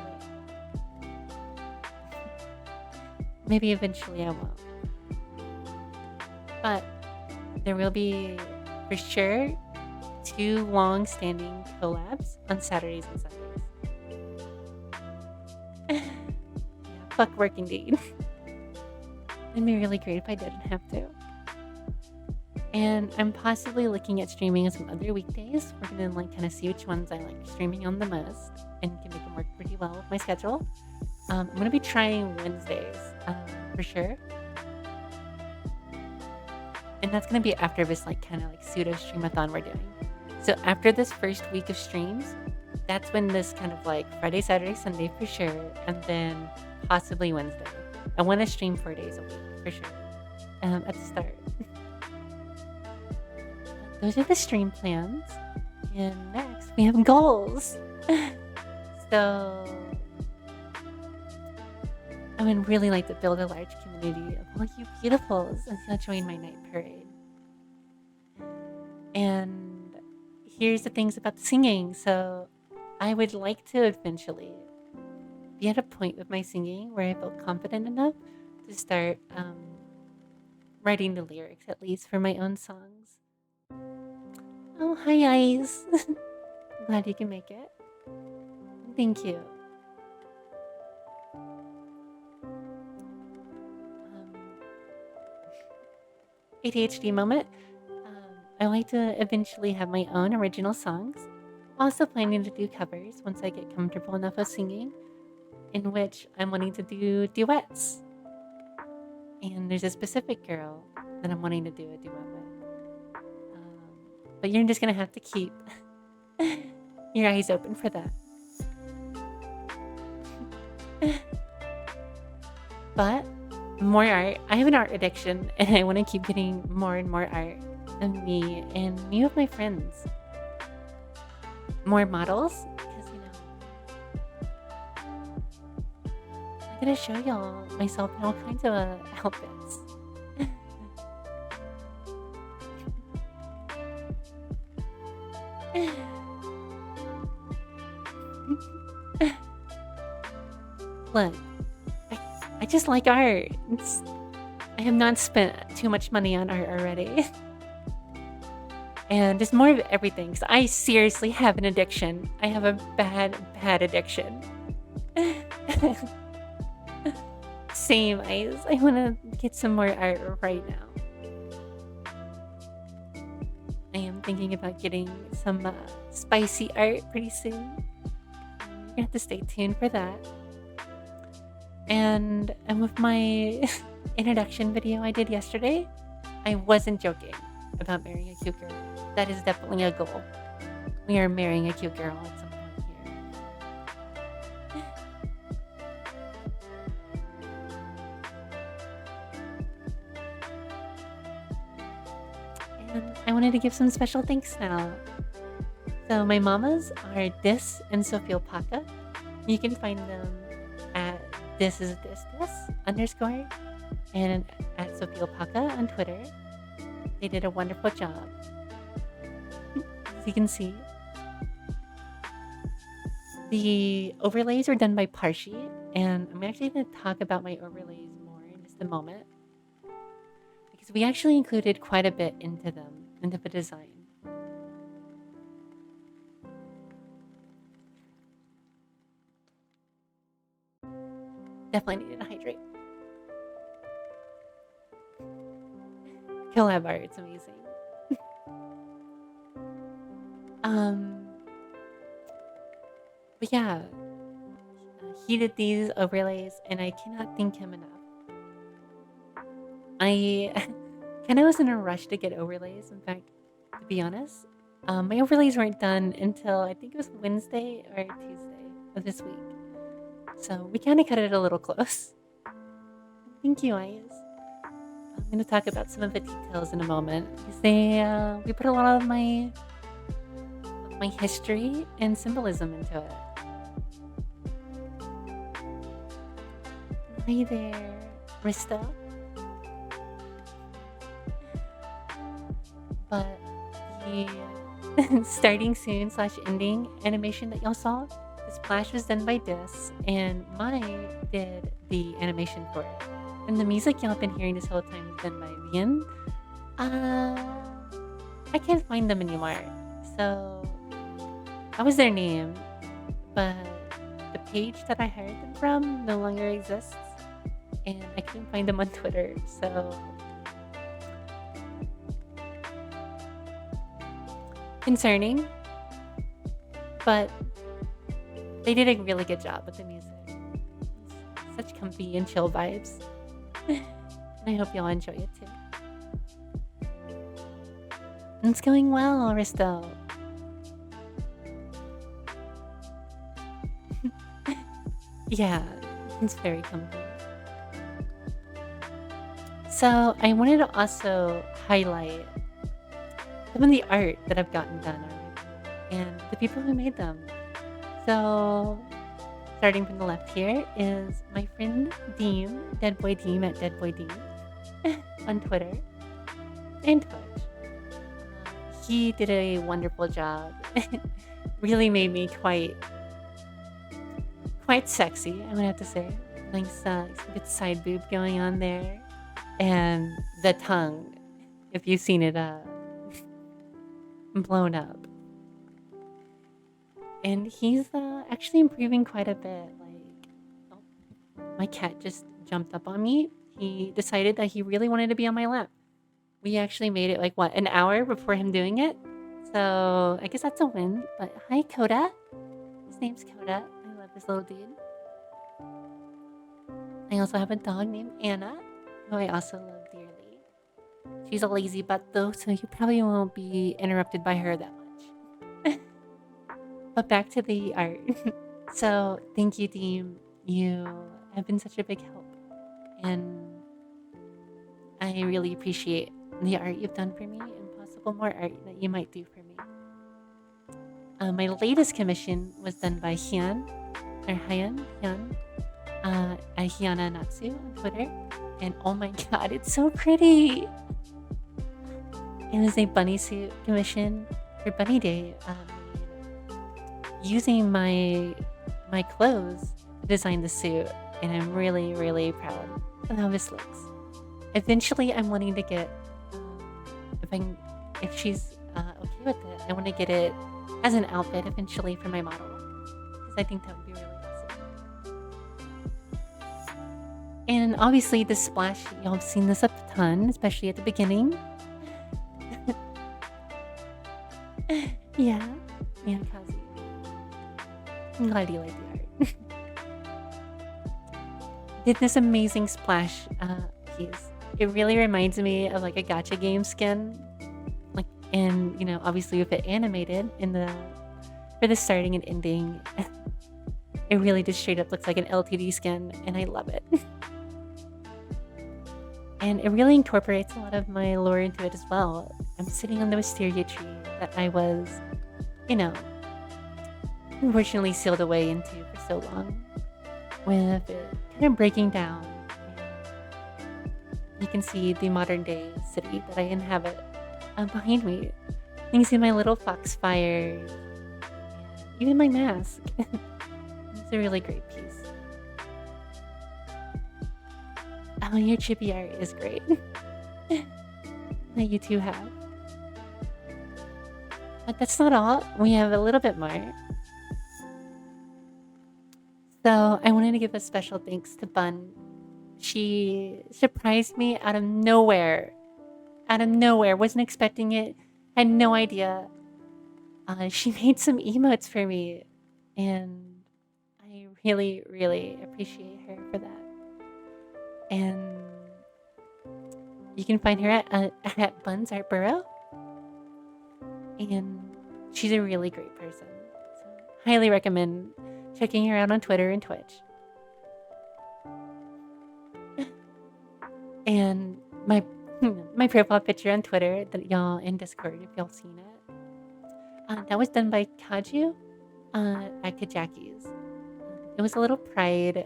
Maybe eventually I won't. But there will be, for sure, 2 long-standing collabs on Saturdays and Sundays. Fuck work indeed. It'd be really great if I didn't have to. And I'm possibly looking at streaming on some other weekdays. We're gonna like kind of see which ones I like streaming on the most and can make them work pretty well with my schedule. I'm gonna be trying Wednesdays for sure. And that's gonna be after this like kind of like pseudo streamathon we're doing. So after this first week of streams, that's when this kind of like Friday, Saturday, Sunday for sure, and then possibly Wednesday. I want to stream 4 days a week for sure at the start. Those are the stream plans. And next we have goals. So I would really like to build a large community of all you beautifuls and so join my night parade. And here's the things about singing. So I would like to eventually be at a point with my singing where I feel confident enough to start writing the lyrics, at least for my own songs. Oh, hi, Ice. Glad you can make it. Thank you. ADHD moment. I like to eventually have my own original songs. Also planning to do covers once I get comfortable enough with singing, in which I'm wanting to do duets. And there's a specific girl that I'm wanting to do a duet with. But you're just gonna have to keep your eyes open for that. But more art. I have an art addiction, and I want to keep getting more and more art of me and me with my friends. More models, because I'm gonna show y'all myself in all kinds of outfits. Look, I just like art. I have not spent too much money on art already. And just more of everything, because I seriously have an addiction. I have a bad addiction. Same, Ice. I want to get some more art right now. I am thinking about getting some spicy art pretty soon. You're gonna have to stay tuned for that. And with my introduction video I did yesterday, I wasn't joking about marrying a cute girl. That is definitely a goal. We are marrying a cute girl at some point here. And I wanted to give some special thanks now. So my mamas are Dis and Sophia Paka. You can find them at this _, and at Sophia Paka on Twitter. They did a wonderful job. As you can see, the overlays are done by Parshi, and I'm actually going to talk about my overlays more in just a moment, because we actually included quite a bit into them, into the design. Definitely needed to hydrate. Collab art, it's amazing. But yeah, he did these overlays, and I cannot thank him enough. I kind of was in a rush to get overlays. In fact, to be honest, my overlays weren't done until I think it was Wednesday or Tuesday of this week. So we kind of cut it a little close. Thank you, Ayaz. I'm going to talk about some of the details in a moment, because we put a lot of my history and symbolism into it. Hi there, Rista. But the starting soon / ending animation that y'all saw, the splash was done by Dis, and Mai did the animation for it. And the music y'all have been hearing this whole time is done by Vian. I can't find them anymore. So that was their name, but the page that I hired them from no longer exists, and I couldn't find them on Twitter. So concerning, but they did a really good job with the music. Such comfy and chill vibes. And I hope y'all enjoy it too. It's going well, Risto. Yeah, it's very comfy. So I wanted to also highlight some of the art that I've gotten done already, and the people who made them. So starting from the left here is my friend Deem, Deadboy Deem at Deadboy Deem on Twitter and Twitch. he did a wonderful job. Really made me quite sexy, I would have to say. Nice good side boob going on there. And the tongue, if you've seen it blown up. And he's actually improving quite a bit. Like, oh, my cat just jumped up on me. He decided that he really wanted to be on my lap. We actually made it like, what, an hour before him doing it? So I guess that's a win. But hi, Coda. His name's Coda. I love this little dude. I also have a dog named Anna, who I also love dearly. She's a lazy butt though, so you probably won't be interrupted by her that much. But back to the art. So thank you, team. You have been such a big help. And I really appreciate the art you've done for me and possible more art that you might do for me. My latest commission was done by Hyun, Hyana Natsu on Twitter. And oh my god, it's so pretty! It was a bunny suit commission for Bunny Day. Using my clothes to design the suit, and I'm really, really proud of how this looks. Eventually, I'm wanting to get, if she's okay with it, I want to get it as an outfit eventually for my model, because I think that would be really awesome. And obviously, the splash, y'all have seen this a ton, especially at the beginning. Yeah, Kazi. I'm glad you like the art. Did this amazing splash piece. It really reminds me of like a gacha game skin. Like, and you know, obviously with it animated for the starting and ending, it really just straight up looks like an LTD skin, and I love it. And it really incorporates a lot of my lore into it as well. I'm sitting on the wisteria tree that I was, you know, unfortunately sealed away into for so long, with it kind of breaking down. You can see the modern day city that I inhabit behind me. You can see my little foxfires, even my mask. It's a really great piece. Oh, your chippy art is great. That you two have. But that's not all. We have a little bit more. So I wanted to give a special thanks to Bun. She surprised me out of nowhere. Out of nowhere. Wasn't expecting it. Had no idea. She made some emotes for me. And I really, really appreciate her for that. And you can find her at Bun's Art Burrow. And she's a really great person. So highly recommend checking her out on Twitter and Twitch. And my profile picture on Twitter, that y'all in Discord, if y'all seen it, that was done by Kaju at Kajaki's. It was a little pride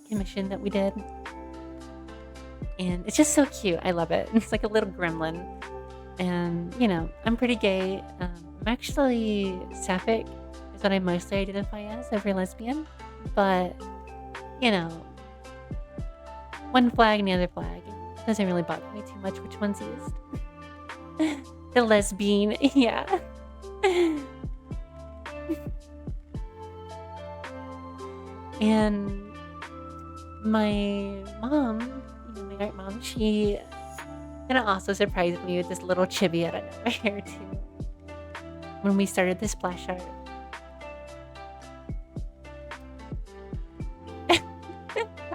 commission that we did. And it's just so cute. I love it. It's like a little gremlin. And, you know, I'm pretty gay. I'm actually sapphic is what I mostly identify as, over lesbian. But, you know, one flag and the other flag. It doesn't really bother me too much which one's used. The lesbian, yeah. And my mom, my art mom, she kind of also surprised me with this little chibi out of nowhere too, when we started this splash art.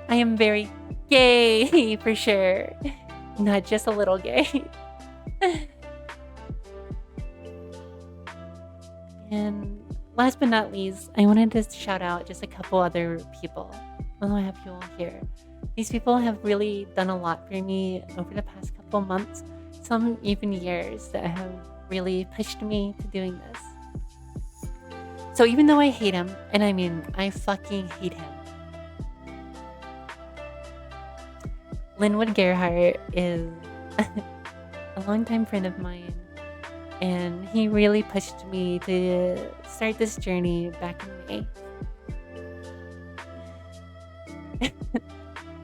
I am very gay for sure, not just a little gay. And last but not least, I wanted to shout out just a couple other people. Although I have you all here. These people have really done a lot for me over the past couple months, some even years, that have really pushed me to doing this. So even though I hate him, and I mean, I fucking hate him, Linwood Gerhardt is a longtime friend of mine, and he really pushed me to start this journey back in May.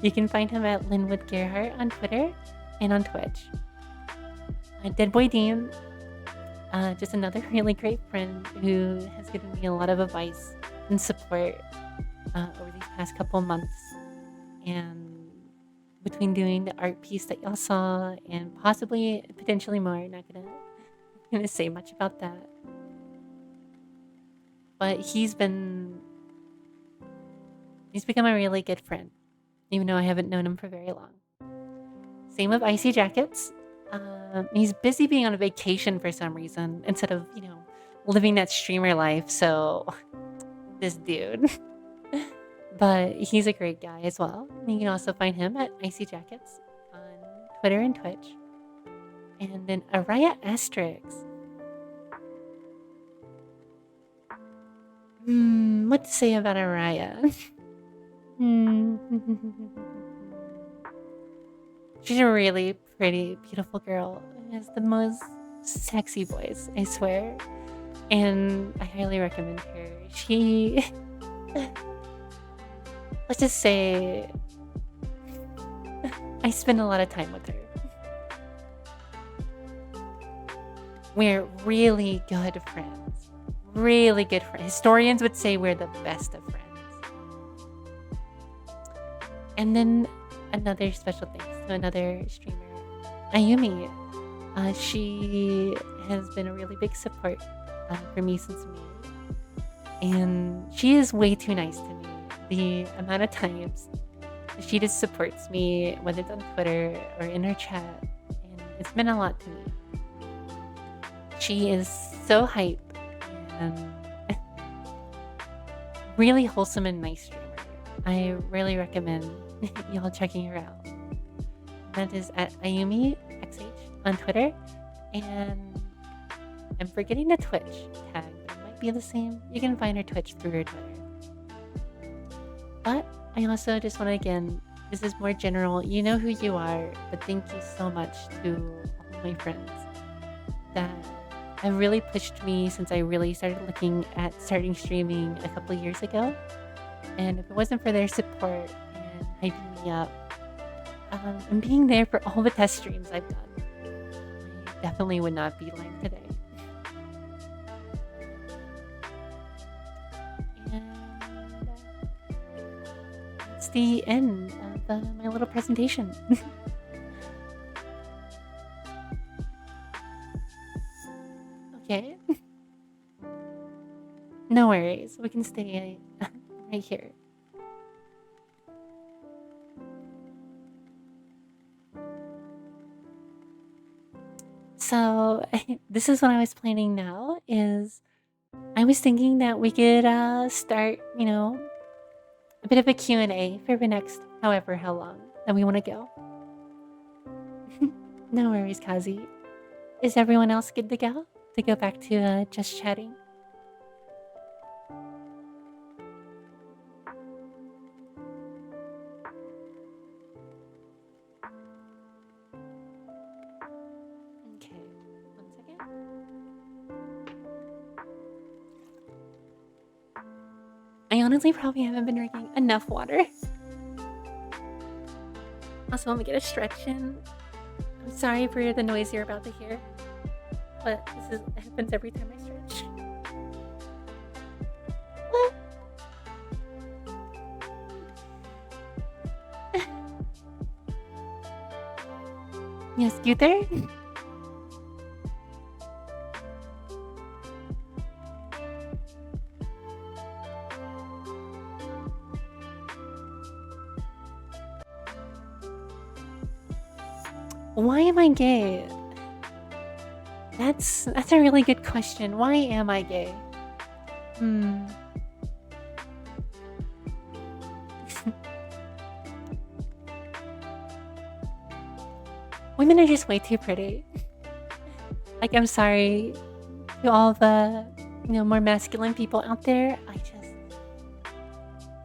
You can find him at Linwood Gerhardt on Twitter and on Twitch. Deadboy Dean, just another really great friend who has given me a lot of advice and support over these past couple months. And between doing the art piece that y'all saw and possibly, potentially more, not gonna say much about that. But he's become a really good friend, even though I haven't known him for very long. Same with Icy Jackets. He's busy being on a vacation for some reason instead of, living that streamer life. So, this dude. But he's a great guy as well. You can also find him at Icy Jackets on Twitter and Twitch. And then Araya Asterix. What to say about Araya? She's a really pretty, beautiful girl. She has the most sexy voice, I swear. And I highly recommend her. She... Let's just say... I spend a lot of time with her. We're really good friends. Really good friends. Historians would say we're the best of friends. And then another special thanks to another streamer, Ayumi. She has been a really big support for me since May. And she is way too nice to me. The amount of times she just supports me, whether it's on Twitter or in her chat. And it's meant a lot to me. She is so hype and really wholesome and nice streamer. I really recommend y'all checking her out. That is at AyumiXH on Twitter. And I'm forgetting the Twitch tag, but it might be the same. You can find her Twitch through her Twitter. But I also just want to, again, this is more general. You know who you are, but thank you so much to all my friends that have really pushed me since I really started looking at starting streaming a couple years ago. And if it wasn't for their support and hyping me up and being there for all the test streams I've done, I definitely would not be live today. And that's the end of my little presentation. Okay. No worries. We can stay right here. So this is what I was planning now is I was thinking that we could start, a bit of a Q&A for the next how long that we want to go. No worries, Kazi. Is everyone else good to go? To go back to just chatting? Okay, 1 second. I honestly probably haven't been drinking enough water. Also, let me get a stretch in. I'm sorry for the noise you're about to hear, but it happens every time I stretch. Yes, Scooter? Why am I gay? That's a really good question. Why am I gay? Women are just way too pretty. Like, I'm sorry to all the, more masculine people out there.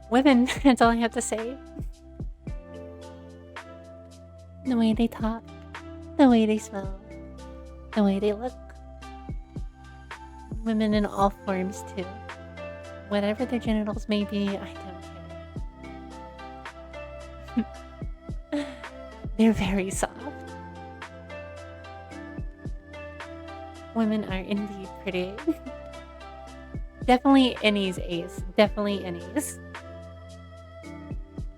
Women, that's all I have to say. The way they talk, the way they smell, the way they look. Women in all forms, too. Whatever their genitals may be, I don't care. They're very soft. Women are indeed pretty. Definitely Annie's ace. Definitely Annie's.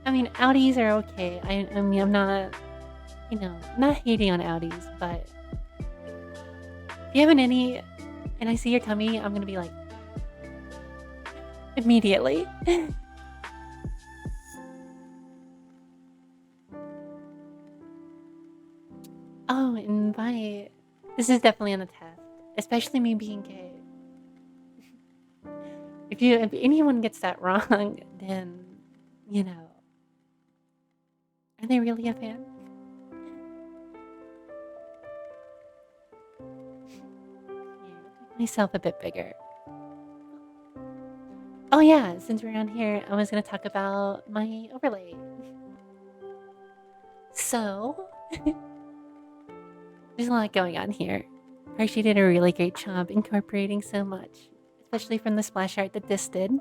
I mean, Audis are okay. I mean, I'm not, not hating on Audis, but if you have an Annie and I see your tummy, I'm gonna be like, immediately. Oh, invite. This is definitely on the test, especially me being gay. If anyone gets that wrong, then are they really a fan? Yeah, make myself a bit bigger. Oh yeah, since we're on here, I was gonna talk about my overlay. So, there's a lot going on here. Hershey did a really great job incorporating so much, especially from the splash art that this did.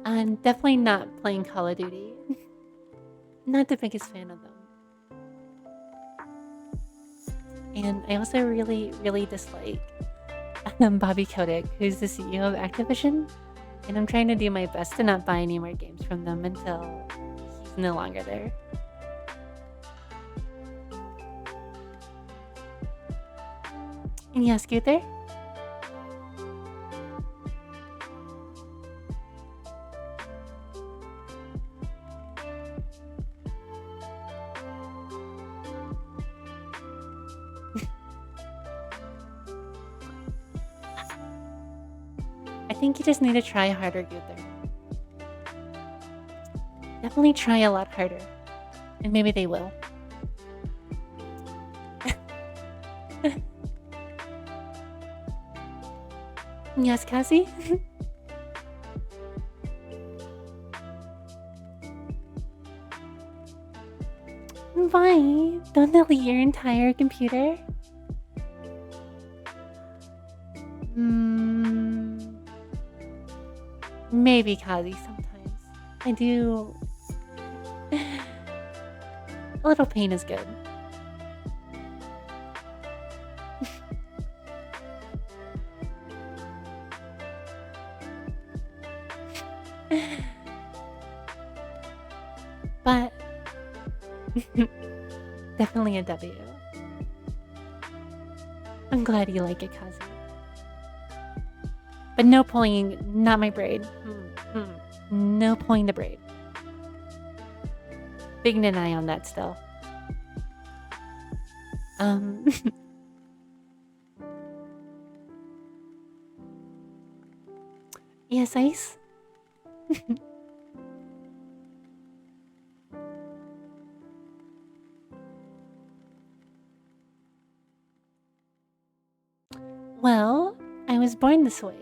I'm definitely not playing Call of Duty. Not the biggest fan of them. And I also really, really dislike Bobby Kotick, who's the CEO of Activision. And I'm trying to do my best to not buy any more games from them until he's no longer there. And yeah, Scooter? I think you just need to try harder, Gunther. Definitely try a lot harder. And maybe they will. Yes, Cassie? Why? Don't delete your entire computer? Maybe, Kazi, sometimes. I do... A little pain is good. But... definitely a W. I'm glad you like it, Kazi. But no pulling, not my braid. No pulling the braid. Big deny on that still. Yes, Ice? Well, I was born this way.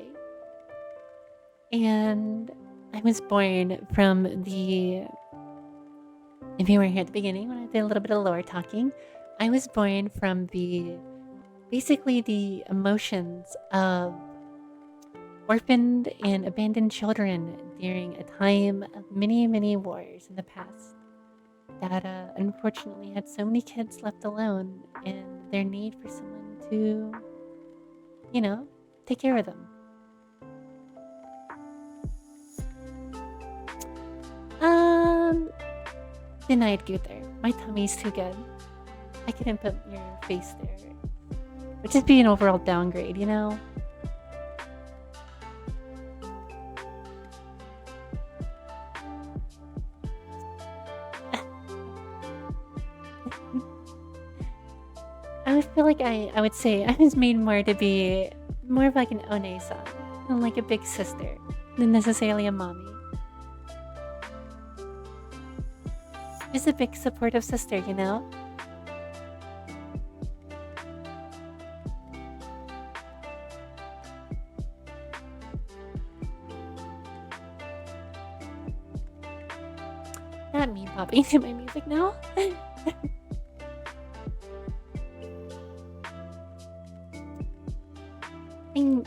And I was born from the... If you were here at the beginning when I did a little bit of lore talking, I was born from the... Basically the emotions of orphaned and abandoned children during a time of many, many wars in the past that unfortunately had so many kids left alone and their need for someone to, take care of them. Denied Gunther. My tummy's too good. I couldn't put your face there. Would just be an overall downgrade, you know? I would feel like I would say I was made more to be more of like an One-san, and like a big sister, than necessarily a mommy. Just a big supportive sister, you know? Not me popping to my music now. And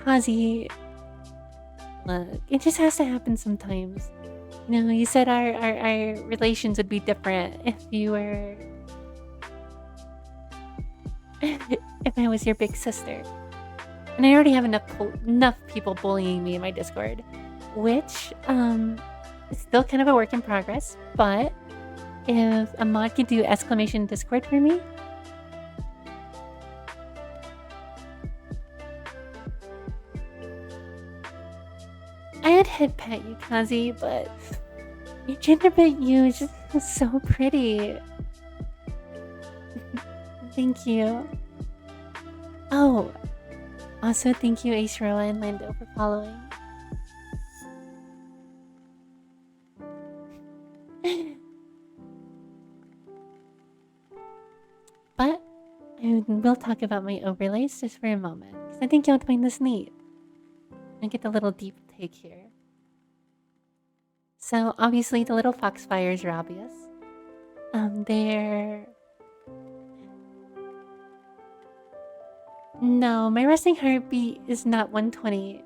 Kazi, look, it just has to happen sometimes. You know, you said our relations would be different if you were if I was your big sister. And I already have enough people bullying me in my Discord, which is still kind of a work in progress. But if a mod could do exclamation Discord for me, I'd head pet you, Kazi, but your genderbit you is just so pretty. Thank you. Oh, also thank you, Aishroa and Lando, for following. But I will talk about my overlays just for a moment, because I think you'll find this neat. And get the little deep take here. So obviously the little foxfires are obvious. They're... No, my resting heartbeat is not 120.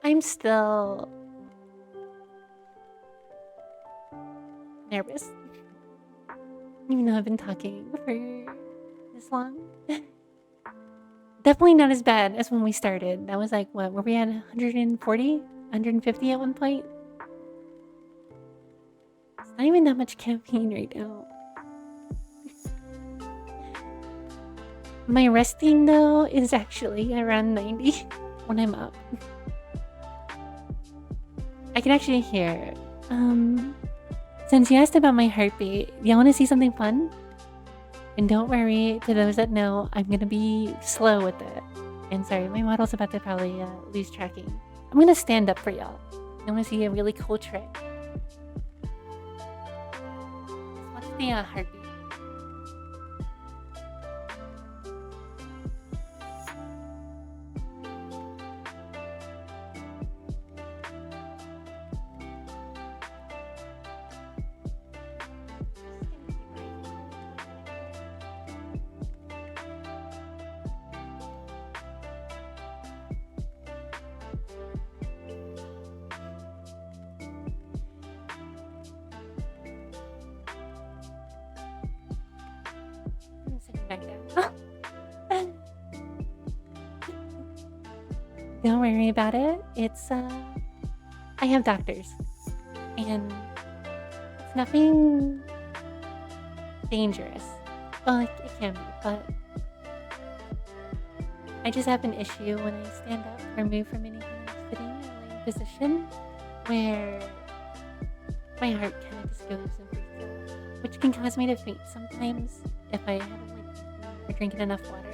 I'm still... nervous. Even though I've been talking for this long. Definitely not as bad as when we started. That was like, what, were we at 140? 150 at one point? It's not even that much caffeine right now. My resting, though, is actually around 90 when I'm up. I can actually hear. Since you asked about my heartbeat, you want to see something fun? And don't worry, to those that know, I'm gonna be slow with it. And sorry, my model's about to probably lose tracking. I'm gonna stand up for y'all. I want to see a really cool trick. Let's watch the heartbeat. Don't worry about it. It's, I have doctors. And it's nothing dangerous. Well, it can be, but I just have an issue when I stand up or move from any kind of sitting or laying position where my heart kind of just goes and freaks out, which can cause me to faint sometimes if I haven't like eaten or drinking enough water.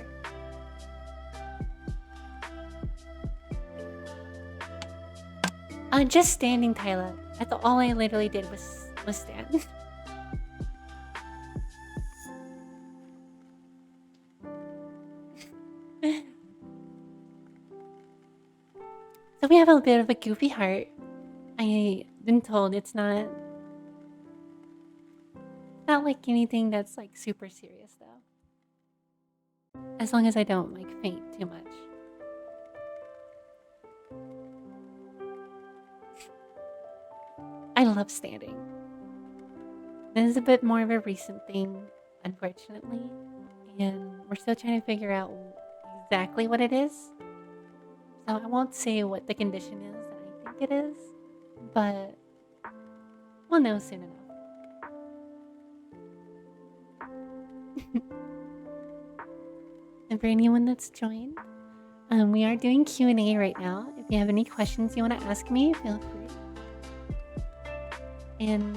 Just standing, Tyler. That's all I literally did was stand. So we have a bit of a goofy heart. I've been told it's not like anything that's like super serious though. As long as I don't like faint too much. I love standing. This is a bit more of a recent thing, unfortunately, and we're still trying to figure out exactly what it is. So I won't say what the condition is that I think it is, but we'll know soon enough. And for anyone that's joined, we are doing Q&A right now. If you have any questions you want to ask me, feel free. And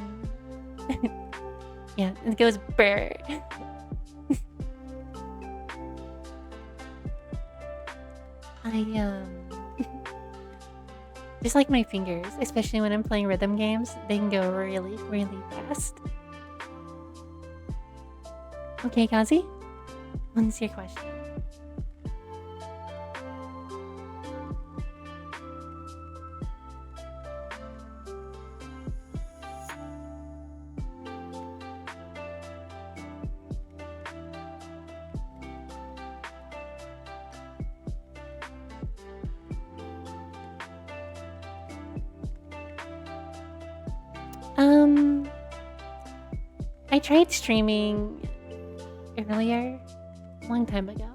yeah, it goes brr. I just like my fingers, especially when I'm playing rhythm games, they can go really, really fast. Okay, Kazi, what's your question? Um, I tried streaming earlier, a long time ago.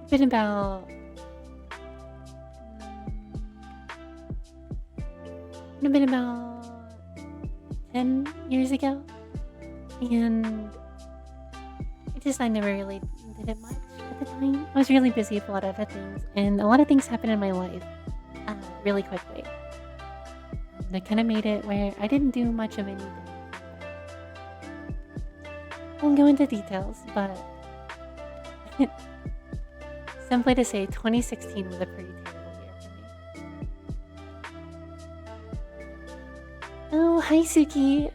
It's been about Would have been about 10 years ago. And I never really did it much at the time. I was really busy with a lot of other things. And a lot of things happened in my life really quickly. That kind of made it where I didn't do much of anything. I won't go into details, but simply to say 2016 was a pretty terrible year for me. Oh, hi Suki.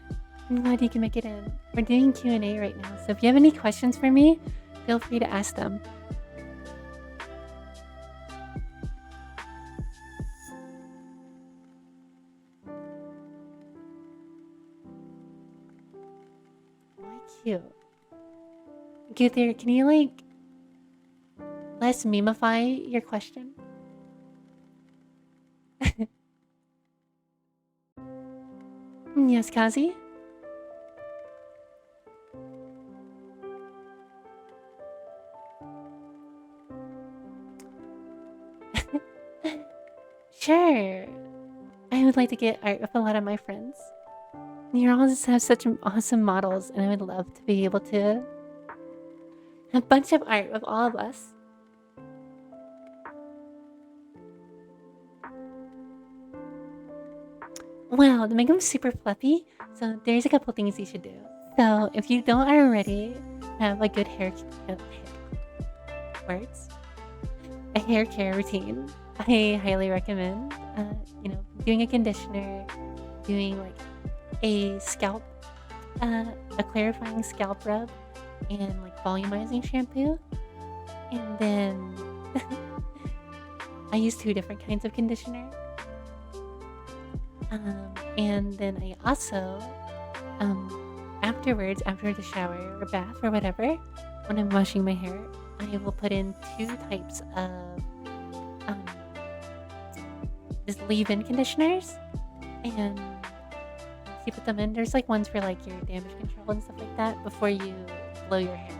I'm glad you can make it in. We're doing Q&A right now, so if you have any questions for me, feel free to ask them. Why cute? Guther, can you less memify your question? Yes, Kazi? Sure. I would like to get art with a lot of my friends. You all just have such awesome models, and I would love to be able to have a bunch of art with all of us. Well, to make them super fluffy, so there's a couple things you should do. So if you don't already have a good hair care routine, I highly recommend doing a conditioner, doing a scalp a clarifying scalp rub, and volumizing shampoo. And then I use 2 different kinds of conditioner. And then I also afterwards, after the shower or bath or whatever, when I'm washing my hair, I will put in 2 types of just leave-in conditioners. And you put them in. There's ones for your damage control and stuff like that before you blow your hair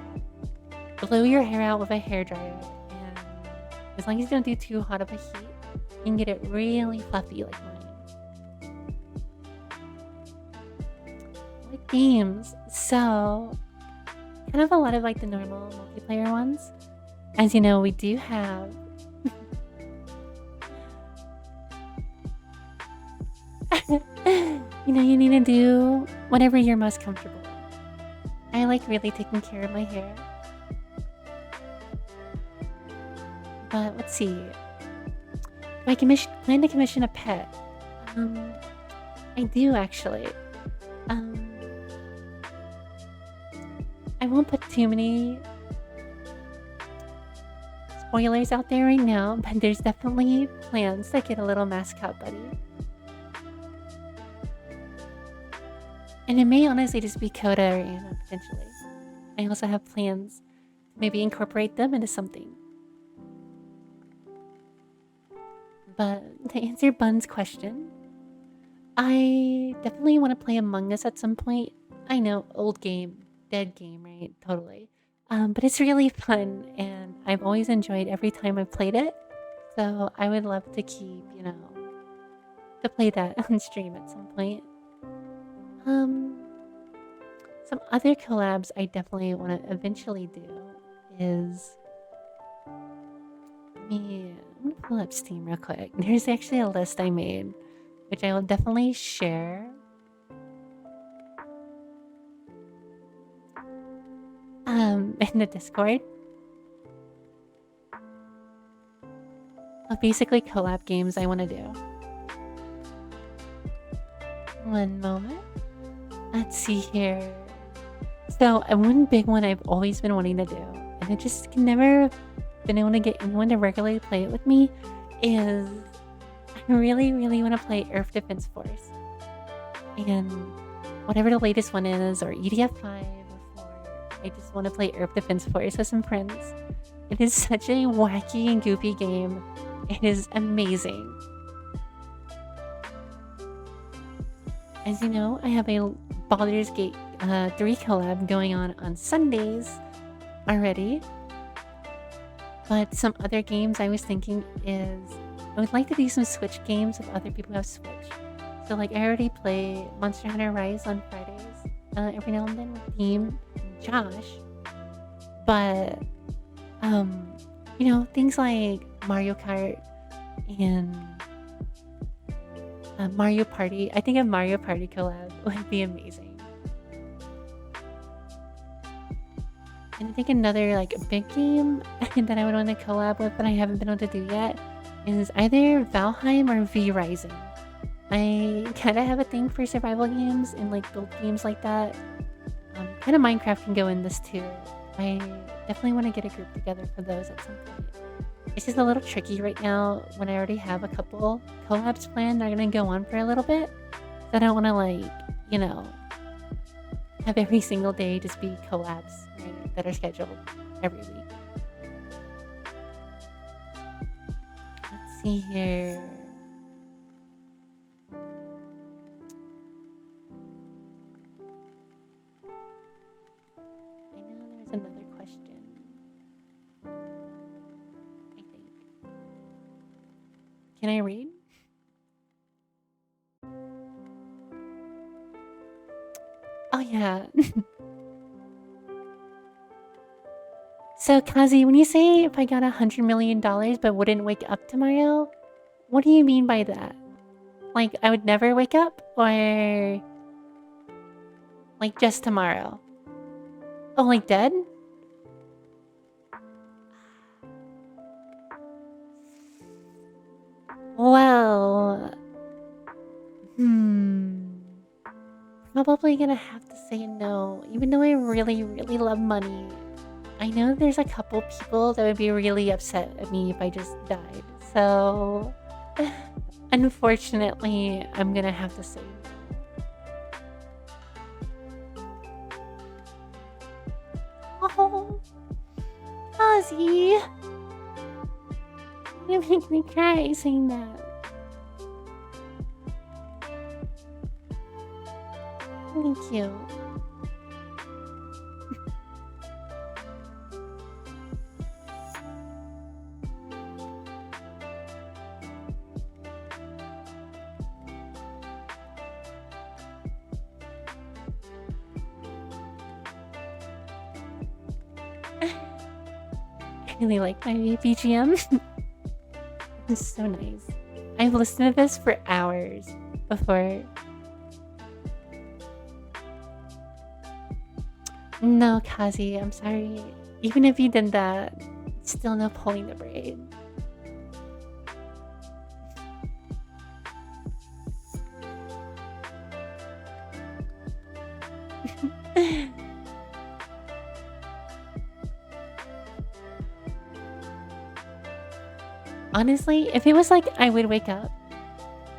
out. Blow your hair out with a hairdryer, and as long as you don't do too hot of a heat, you can get it really fluffy like mine. What games? So, kind of a lot of the normal multiplayer ones. As you know, we do have you need to do whatever you're most comfortable with. I really taking care of my hair. But let's see. Do I plan to commission a pet? I do actually. I won't put too many spoilers out there right now, but there's definitely plans to get a little mascot buddy. And it may honestly just be Coda or Anna, potentially. I also have plans to maybe incorporate them into something. But to answer Bun's question, I definitely want to play Among Us at some point. I know, old game, dead game, right? Totally. But it's really fun, and I've always enjoyed every time I've played it. So I would love to keep, to play that on stream at some point. Some other collabs I definitely want to eventually do is I'm gonna pull up Steam real quick. There's actually a list I made, which I will definitely share. In the Discord. Of basically collab games I want to do. One moment. Let's see here. So, one big one I've always been wanting to do, and I just can never been able to get anyone to regularly play it with me, is I really, really want to play Earth Defense Force. And whatever the latest one is, or EDF 5 or 4, I just want to play Earth Defense Force with some friends. It is such a wacky and goofy game. It is amazing. As you know, I have a Baldur's Gate 3 collab going on Sundays already. But some other games I was thinking is I would like to do some Switch games with other people who have Switch. So like I already play Monster Hunter Rise on Fridays every now and then with Team and Josh. But you know, things like Mario Kart and Mario Party. I think a Mario Party collab would be amazing. And I think another like big game that I would want to collab with but I haven't been able to do yet is either Valheim or V Rising. I kind of have a thing for survival games and like build games like that. Kind of Minecraft can go in this too. I definitely want to get a group together for those at some point. It's just a little tricky right now when I already have a couple collabs planned. They're gonna go on for a little bit. So I don't want to like, you know, have every single day just be collabs, right, that are scheduled every week. Let's see here. I know there's another question. I think. Can I read? Oh yeah. So Kazi, when you say if I got $100 million but wouldn't wake up tomorrow, what do you mean by that? Like I would never wake up, or like just tomorrow? Oh, like dead? Well, probably gonna have to say no, even though I really, really love money. I know there's a couple people that would be really upset at me if I just died. So, unfortunately, I'm gonna have to say no. Oh, Ozzy! You make me cry saying that. Thank you. I really like my BGM. It's so nice. I've listened to this for hours before. No, Kazi, I'm sorry. Even if you did that, still no pulling the braid. Honestly, if it was like I would wake up,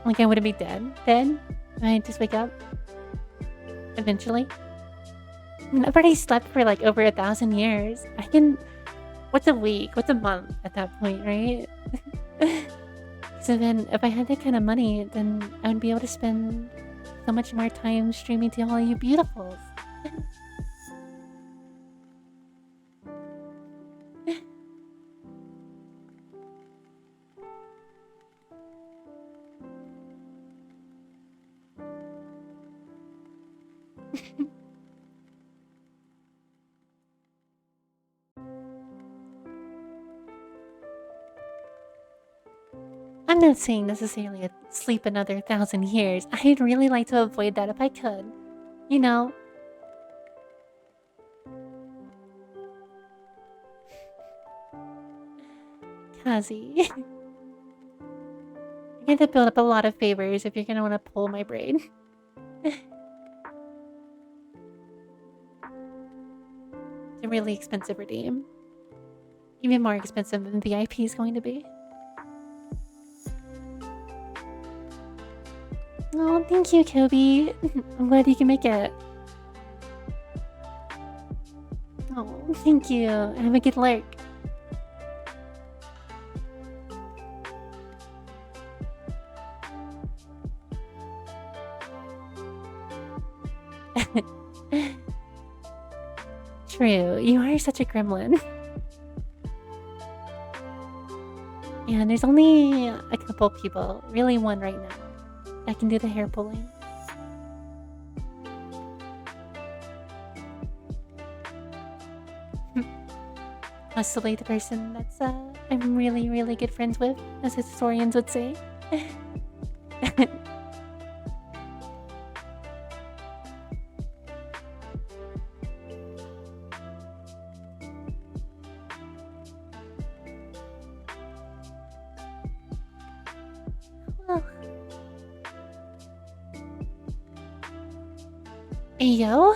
like I wouldn't be dead, I'd just wake up eventually. I've already slept for like over 1,000 years. I can... What's a week? What's a month at that point, right? So then, if I had that kind of money, then I would be able to spend so much more time streaming to all you beautifuls. I'm not saying necessarily sleep another 1,000 years. I'd really like to avoid that if I could. You know? Kazi. You're gonna build up a lot of favors if you're gonna want to pull my braid. It's a really expensive redeem. Even more expensive than VIP is going to be. Oh, thank you, Kobe. I'm glad you can make it. Oh, thank you. Have a good lurk. True, you are such a gremlin. And there's only a couple people, really one right now, that can do the hair pulling. Possibly the person that's I'm really, really good friends with, as historians would say. Well, yo.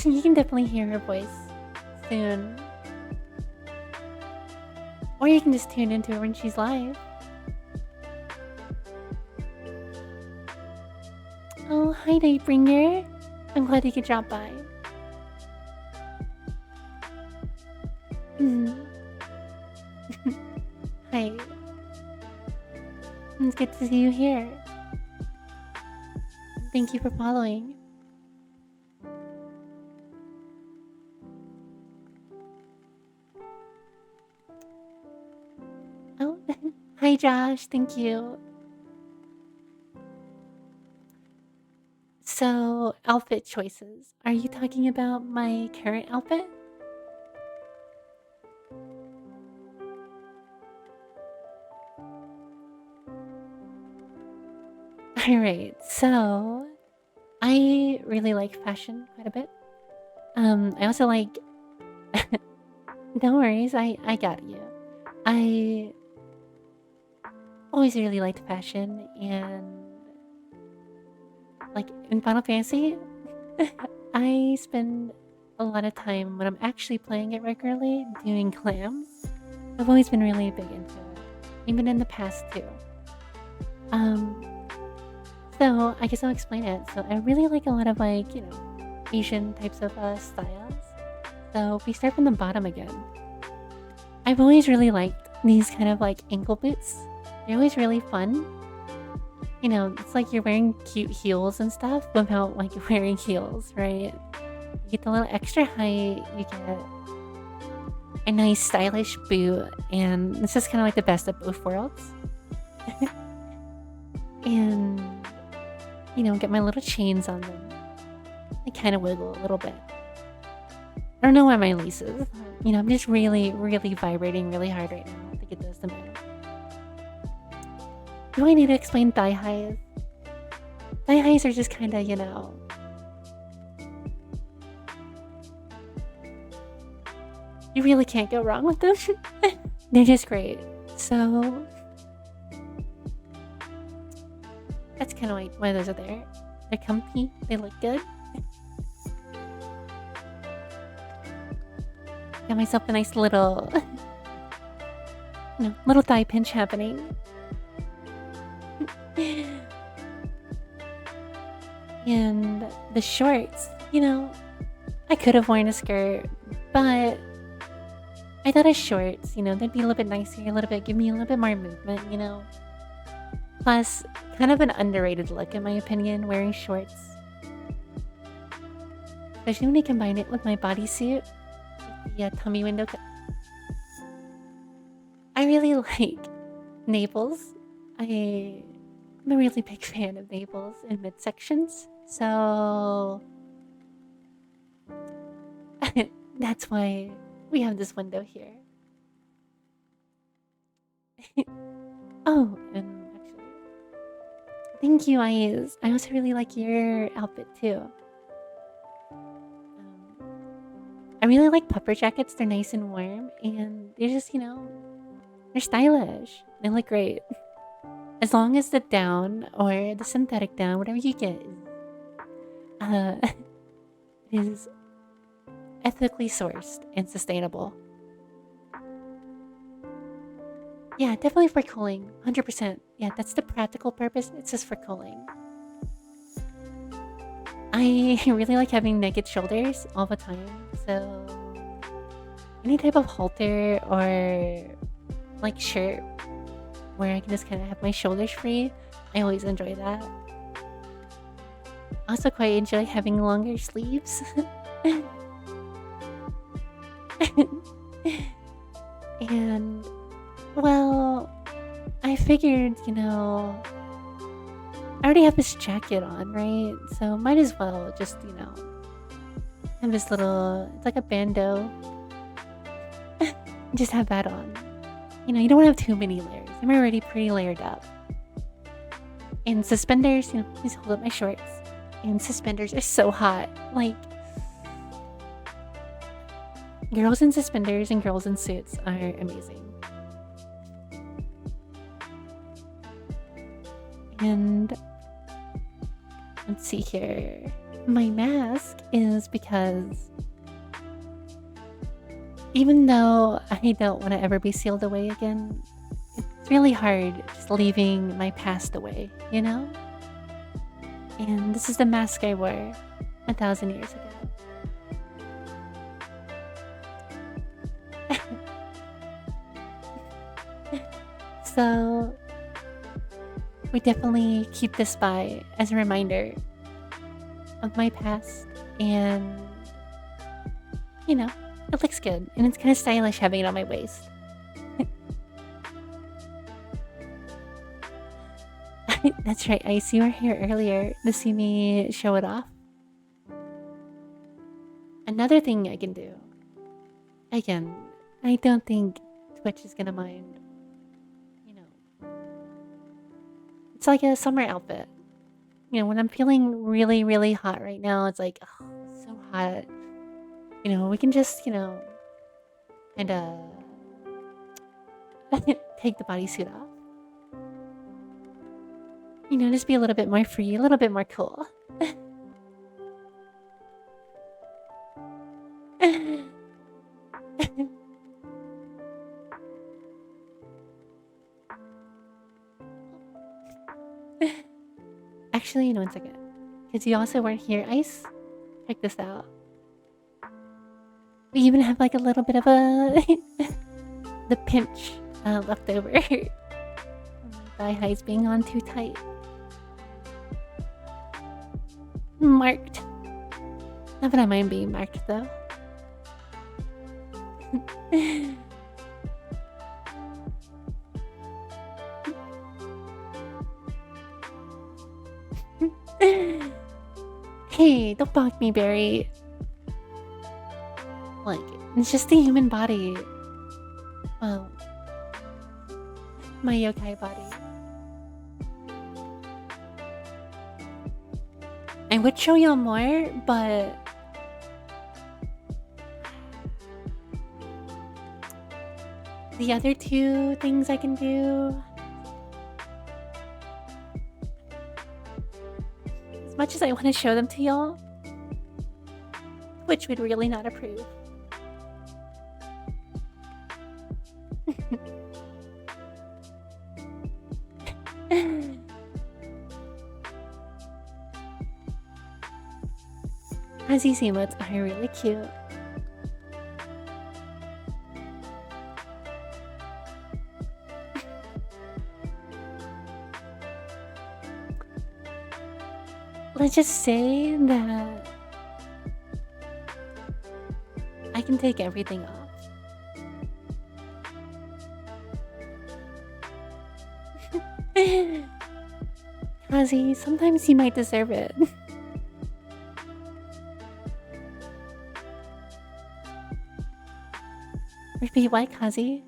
You can definitely hear her voice soon. Or you can just tune into her when she's live. Oh, hi, Nightbringer. I'm glad you could drop by. Hi. It's good to see you here. Thank you for following. Oh, hi, Josh. Thank you. So, outfit choices. Are you talking about my current outfit? Alright, so I really like fashion quite a bit. I also like no worries, I got you. I always really liked fashion, and like in Final Fantasy, I spend a lot of time when I'm actually playing it regularly doing clams. I've always been really big into it, even in the past too. So I guess I'll explain it. So I really like a lot of like, Asian types of styles. So if we start from the bottom again, I've always really liked these kind of like ankle boots. They're always really fun. It's like you're wearing cute heels and stuff without like wearing heels, right? You get the little extra height, you get a nice stylish boot, and it's just kind of like the best of both worlds. And, get my little chains on them. I kind of wiggle a little bit. I don't know why my lace is. I'm just really, really vibrating really hard right now to get those to move. Do I need to explain thigh highs? Thigh highs are just kind of, you really can't go wrong with them. They're just great. So that's kind of like why those are there. They're comfy. They look good. Got myself a nice little, little thigh pinch happening. And the shorts, I could have worn a skirt, but I thought as shorts, they'd be a little bit nicer, give me a little bit more movement, Plus, kind of an underrated look in my opinion, wearing shorts. Especially when I combine it with my bodysuit, with the tummy window. I really like naples. I'm a really big fan of naples in midsections, so that's why we have this window here. Oh, and actually, thank you, Ayaz. I also really like your outfit too. I really like puffer jackets. They're nice and warm, and they're just, they're stylish. They look great. As long as the down or the synthetic down, whatever you get, is ethically sourced and sustainable. Yeah, definitely for cooling. 100%. Yeah, that's the practical purpose. It's just for cooling. I really like having naked shoulders all the time. So, any type of halter or like shirt where I can just kind of have my shoulders free. I always enjoy that. I also quite enjoy having longer sleeves. And, well, I figured, I already have this jacket on, right? So might as well just, have this little, it's like a bandeau. Just have that on. You don't want to have too many layers. I'm already pretty layered up. And suspenders, please hold up my shorts. And suspenders are so hot. Like, girls in suspenders and girls in suits are amazing. And let's see here. My mask is because even though I don't want to ever be sealed away again, it's really hard just leaving my past away, And this is the mask I wore 1,000 years ago. So we definitely keep this by as a reminder of my past, and it looks good and it's kind of stylish having it on my waist. That's right, Ice, you were here earlier to see me show it off. Another thing I can do, again, I don't think Twitch is gonna mind. It's like a summer outfit. When I'm feeling really, really hot right now, it's like, oh, it's so hot. We can just, kind of take the bodysuit off. Just be a little bit more free, a little bit more cool. Actually, 1 second. Because you also weren't here, Ice. Check this out. We even have like a little bit of a the pinch left over. Thigh highs being on too tight. Marked. Not that I mind being marked though. Hey, don't bog me, Barry. Like, it's just the human body. Well, my yokai body. I would show y'all more, but the other two things I can do, as much as I want to show them to y'all, Twitch would really not approve. Azzy's emotes are really cute. Let's just say that I can take everything off. Kazi, sometimes you might deserve it. Repeat what, Kazi?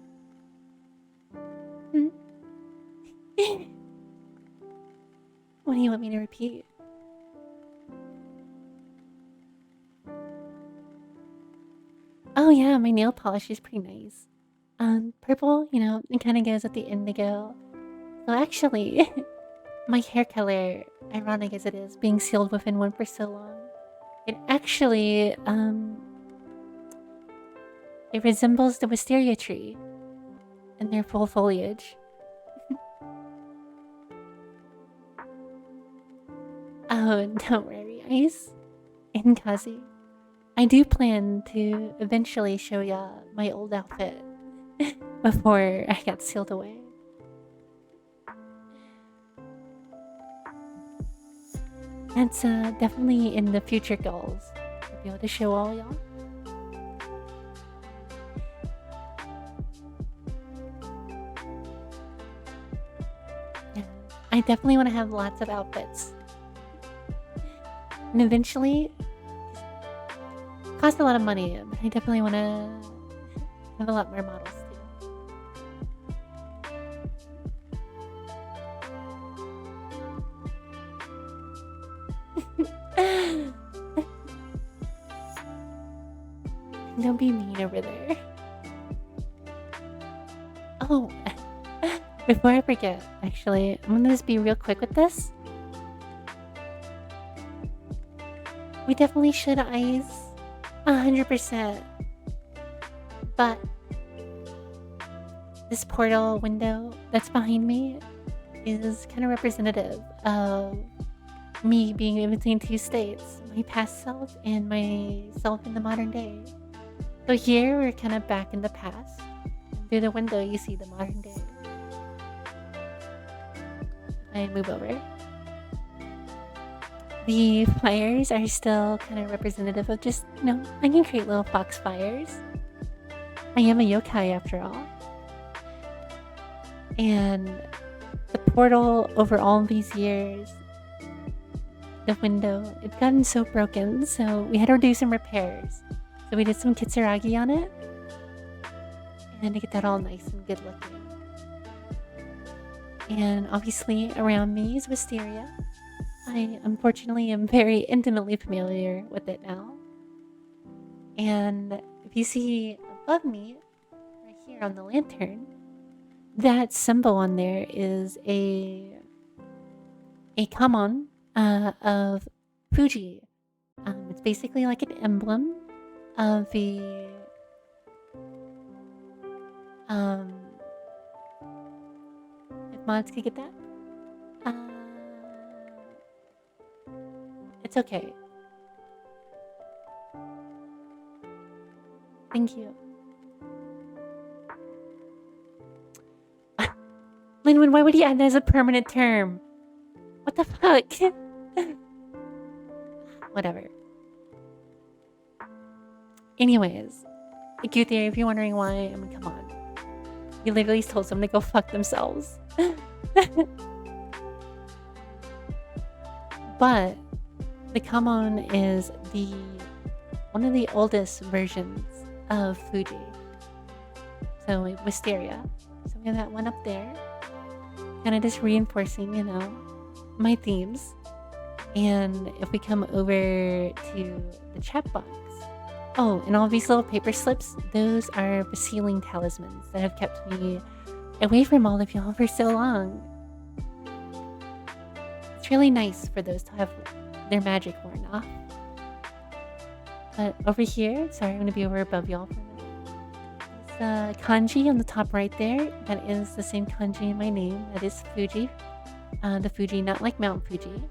What do you want me to repeat? Oh yeah, my nail polish is pretty nice. Purple, it kind of goes with the indigo. So actually, my hair color, ironic as it is, being sealed within one for so long, it actually, it resembles the wisteria tree in their full foliage. Oh, don't worry, Ice and Kazi. I do plan to eventually show ya my old outfit before I get sealed away. That's definitely in the future goals. To be able to show all y'all. Yeah, I definitely want to have lots of outfits. And eventually, cost a lot of money, but I definitely want to have a lot more models too. Don't be mean over there. Oh, before I forget, actually, I'm gonna just be real quick with this. We definitely should ice 100%. But this portal window that's behind me is kind of representative of me being in between two states, my past self and myself in the modern day. So here we're kind of back in the past. And through the window you see the modern day. I move over. The fires are still kind of representative of just, I can create little fox fires. I am a yokai after all. And the portal over all these years, the window, it's gotten so broken, so we had to do some repairs. So we did some kitsuragi on it. And to get that all nice and good looking. And obviously around me is wisteria. I unfortunately am very intimately familiar with it now. And if you see above me, right here on the lantern, that symbol on there is a kamon of Fuji. It's basically like an emblem of the if mods could get that. It's okay. Thank you. Linwin, why would he add that as a permanent term? What the fuck? Whatever. Anyways, Q-Theory, if you're wondering why, I mean, come on. You literally told someone to go fuck themselves. But the kamon is one of the oldest versions of Fuji. So wisteria. So we have that one up there. Kind of just reinforcing, my themes. And if we come over to the chat box. Oh, and all these little paper slips, those are the ceiling talismans that have kept me away from all of y'all for so long. It's really nice for those to have their magic worn off. But over here, sorry, I'm going to be over above y'all for a minute. This kanji on the top right there, that is the same kanji in my name. That is Fuji. The Fuji, not like Mount Fuji.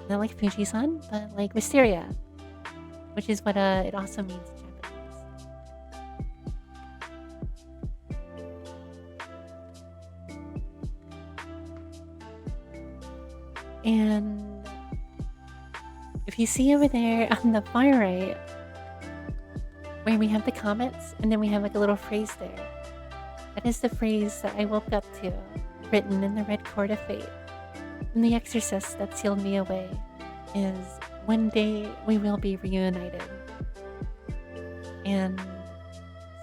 Not like Fuji-san, but like wisteria. Which is what it also means in Japanese. And if you see over there on the far right, where we have the comments, and then we have like a little phrase there. That is the phrase that I woke up to, written in the red cord of fate. And the exorcist that sealed me away is, one day we will be reunited. And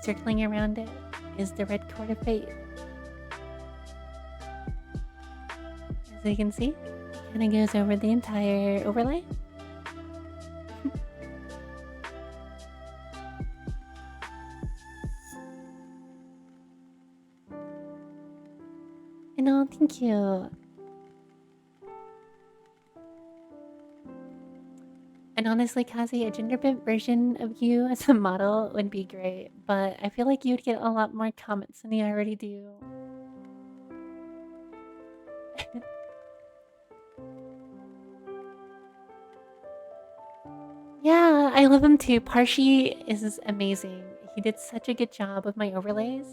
circling around it is the red cord of fate. As you can see, it kind of goes over the entire overlay. And oh, thank you. And honestly, Kazi, a gender bent version of you as a model would be great, but I feel like you'd get a lot more comments than you already do. Yeah, I love him too. Parshi is amazing. He did such a good job with my overlays.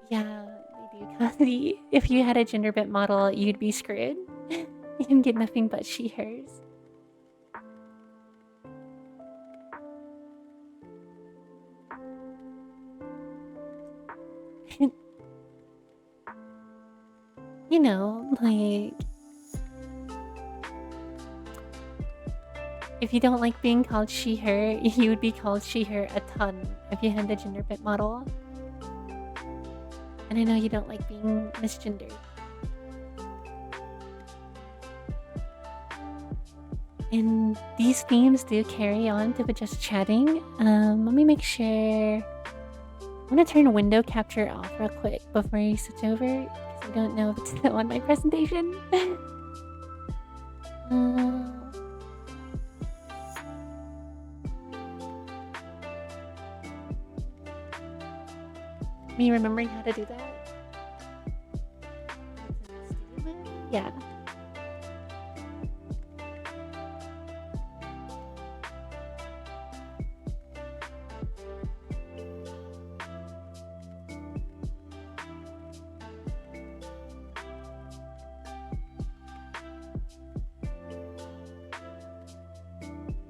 Yeah, they do, Kazi. If you had a gender bent model, you'd be screwed. You can get nothing but she, hers. You know, like... If you don't like being called she, her, you would be called she, her a ton if you had the gender bent model. And I know you don't like being misgendered. And these themes do carry on to just chatting. Let me make sure. I'm gonna turn window capture off real quick before I switch over, because I don't know if it's still on my presentation. Me remembering how to do that? Yeah.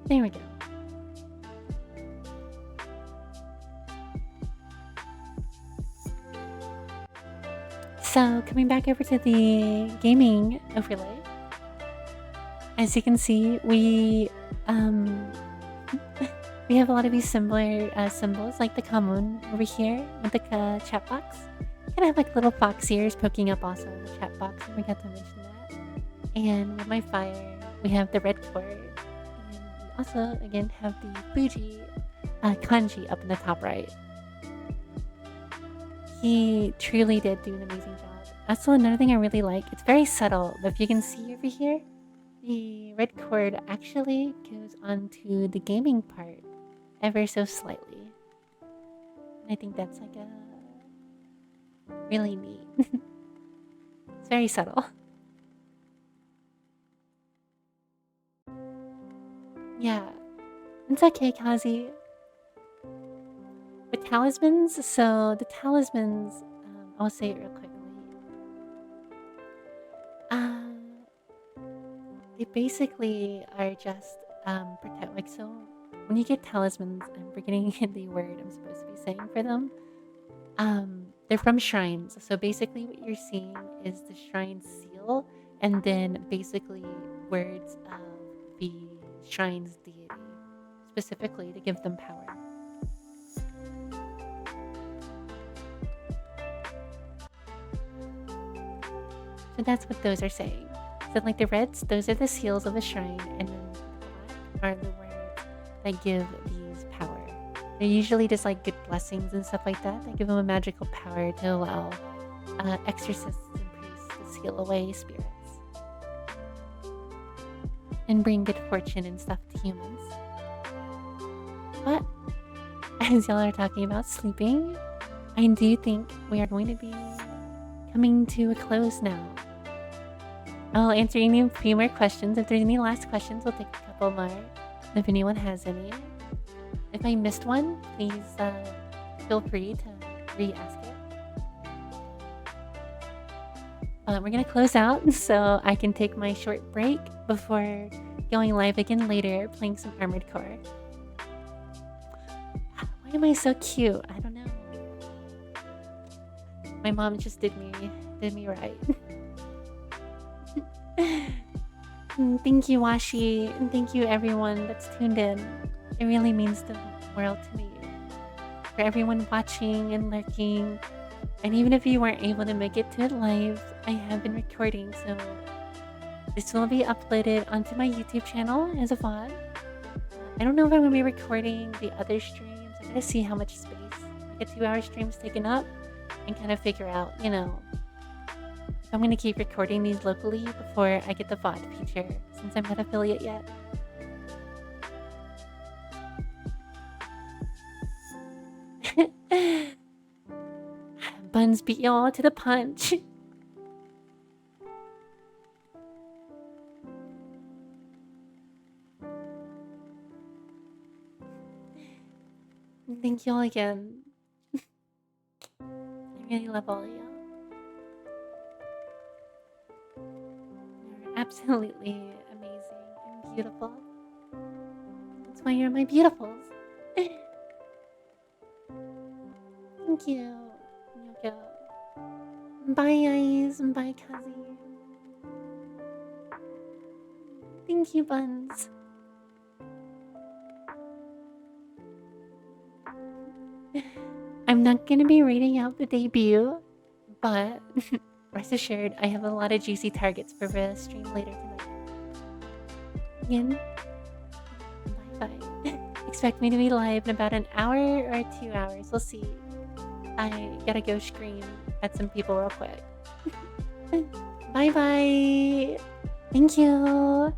There we go. So, coming back over to the gaming overlay, as you can see, we we have a lot of these similar symbols, like the common over here with the chat box. Kind of have like little fox ears poking up also in the chat box. I forgot to mention that. And with my fire, we have the red cord. And we also, again, have the Fuji kanji up in the top right. He truly did do an amazing job. Also, another thing I really like, it's very subtle, but if you can see over here, the red cord actually goes onto the gaming part ever so slightly. And I think that's like a really neat. It's very subtle. Yeah, it's okay, Kazi. With talismans, so the talismans, I'll say it real quickly. They basically are just protect. Like, so when you get talismans, I'm forgetting the word I'm supposed to be saying for them. They're from shrines. So basically, what you're seeing is the shrine seal, and then basically words of the shrine's deity, specifically to give them power. So that's what those are saying. So like the reds, those are the seals of the shrine, and then the black are the words that give these power. They're usually just like good blessings and stuff like that. They give them a magical power to allow exorcists and priests to seal away spirits and bring good fortune and stuff to humans. But as y'all are talking about sleeping, I do think we are going to be coming to a close now. I'll answer a few more questions. If there's any last questions, we'll take a couple more. If anyone has any. If I missed one, please feel free to re-ask it. We're gonna close out so I can take my short break before going live again later, playing some Armored Core. Why am I so cute? I don't know. My mom just did me right. Thank you, Washi, and thank you everyone that's tuned in. It really means the world to me. For everyone watching and lurking, and even if you weren't able to make it to it live, I have been recording, so this will be uploaded onto my YouTube channel as a VOD. I don't know if I'm going to be recording the other streams. I'm going to see how much space like a 2-hour stream's taken up and kind of figure out, you know, if I'm going to keep recording these locally before I get the VOD feature, since I'm not affiliate yet. Buns beat y'all to the punch. Thank you all again. I really love all of you. You're absolutely amazing and beautiful. That's why you're my beautifuls. Thank you, Yoko. Bye, Ice. Bye, Kazi. Thank you, Buns. I'm not gonna be reading out the debut, but rest assured, I have a lot of juicy targets for the stream later tonight. Again, bye bye. Expect me to be live in about an hour or 2 hours. We'll see. I gotta go scream at some people real quick. Bye bye. Thank you.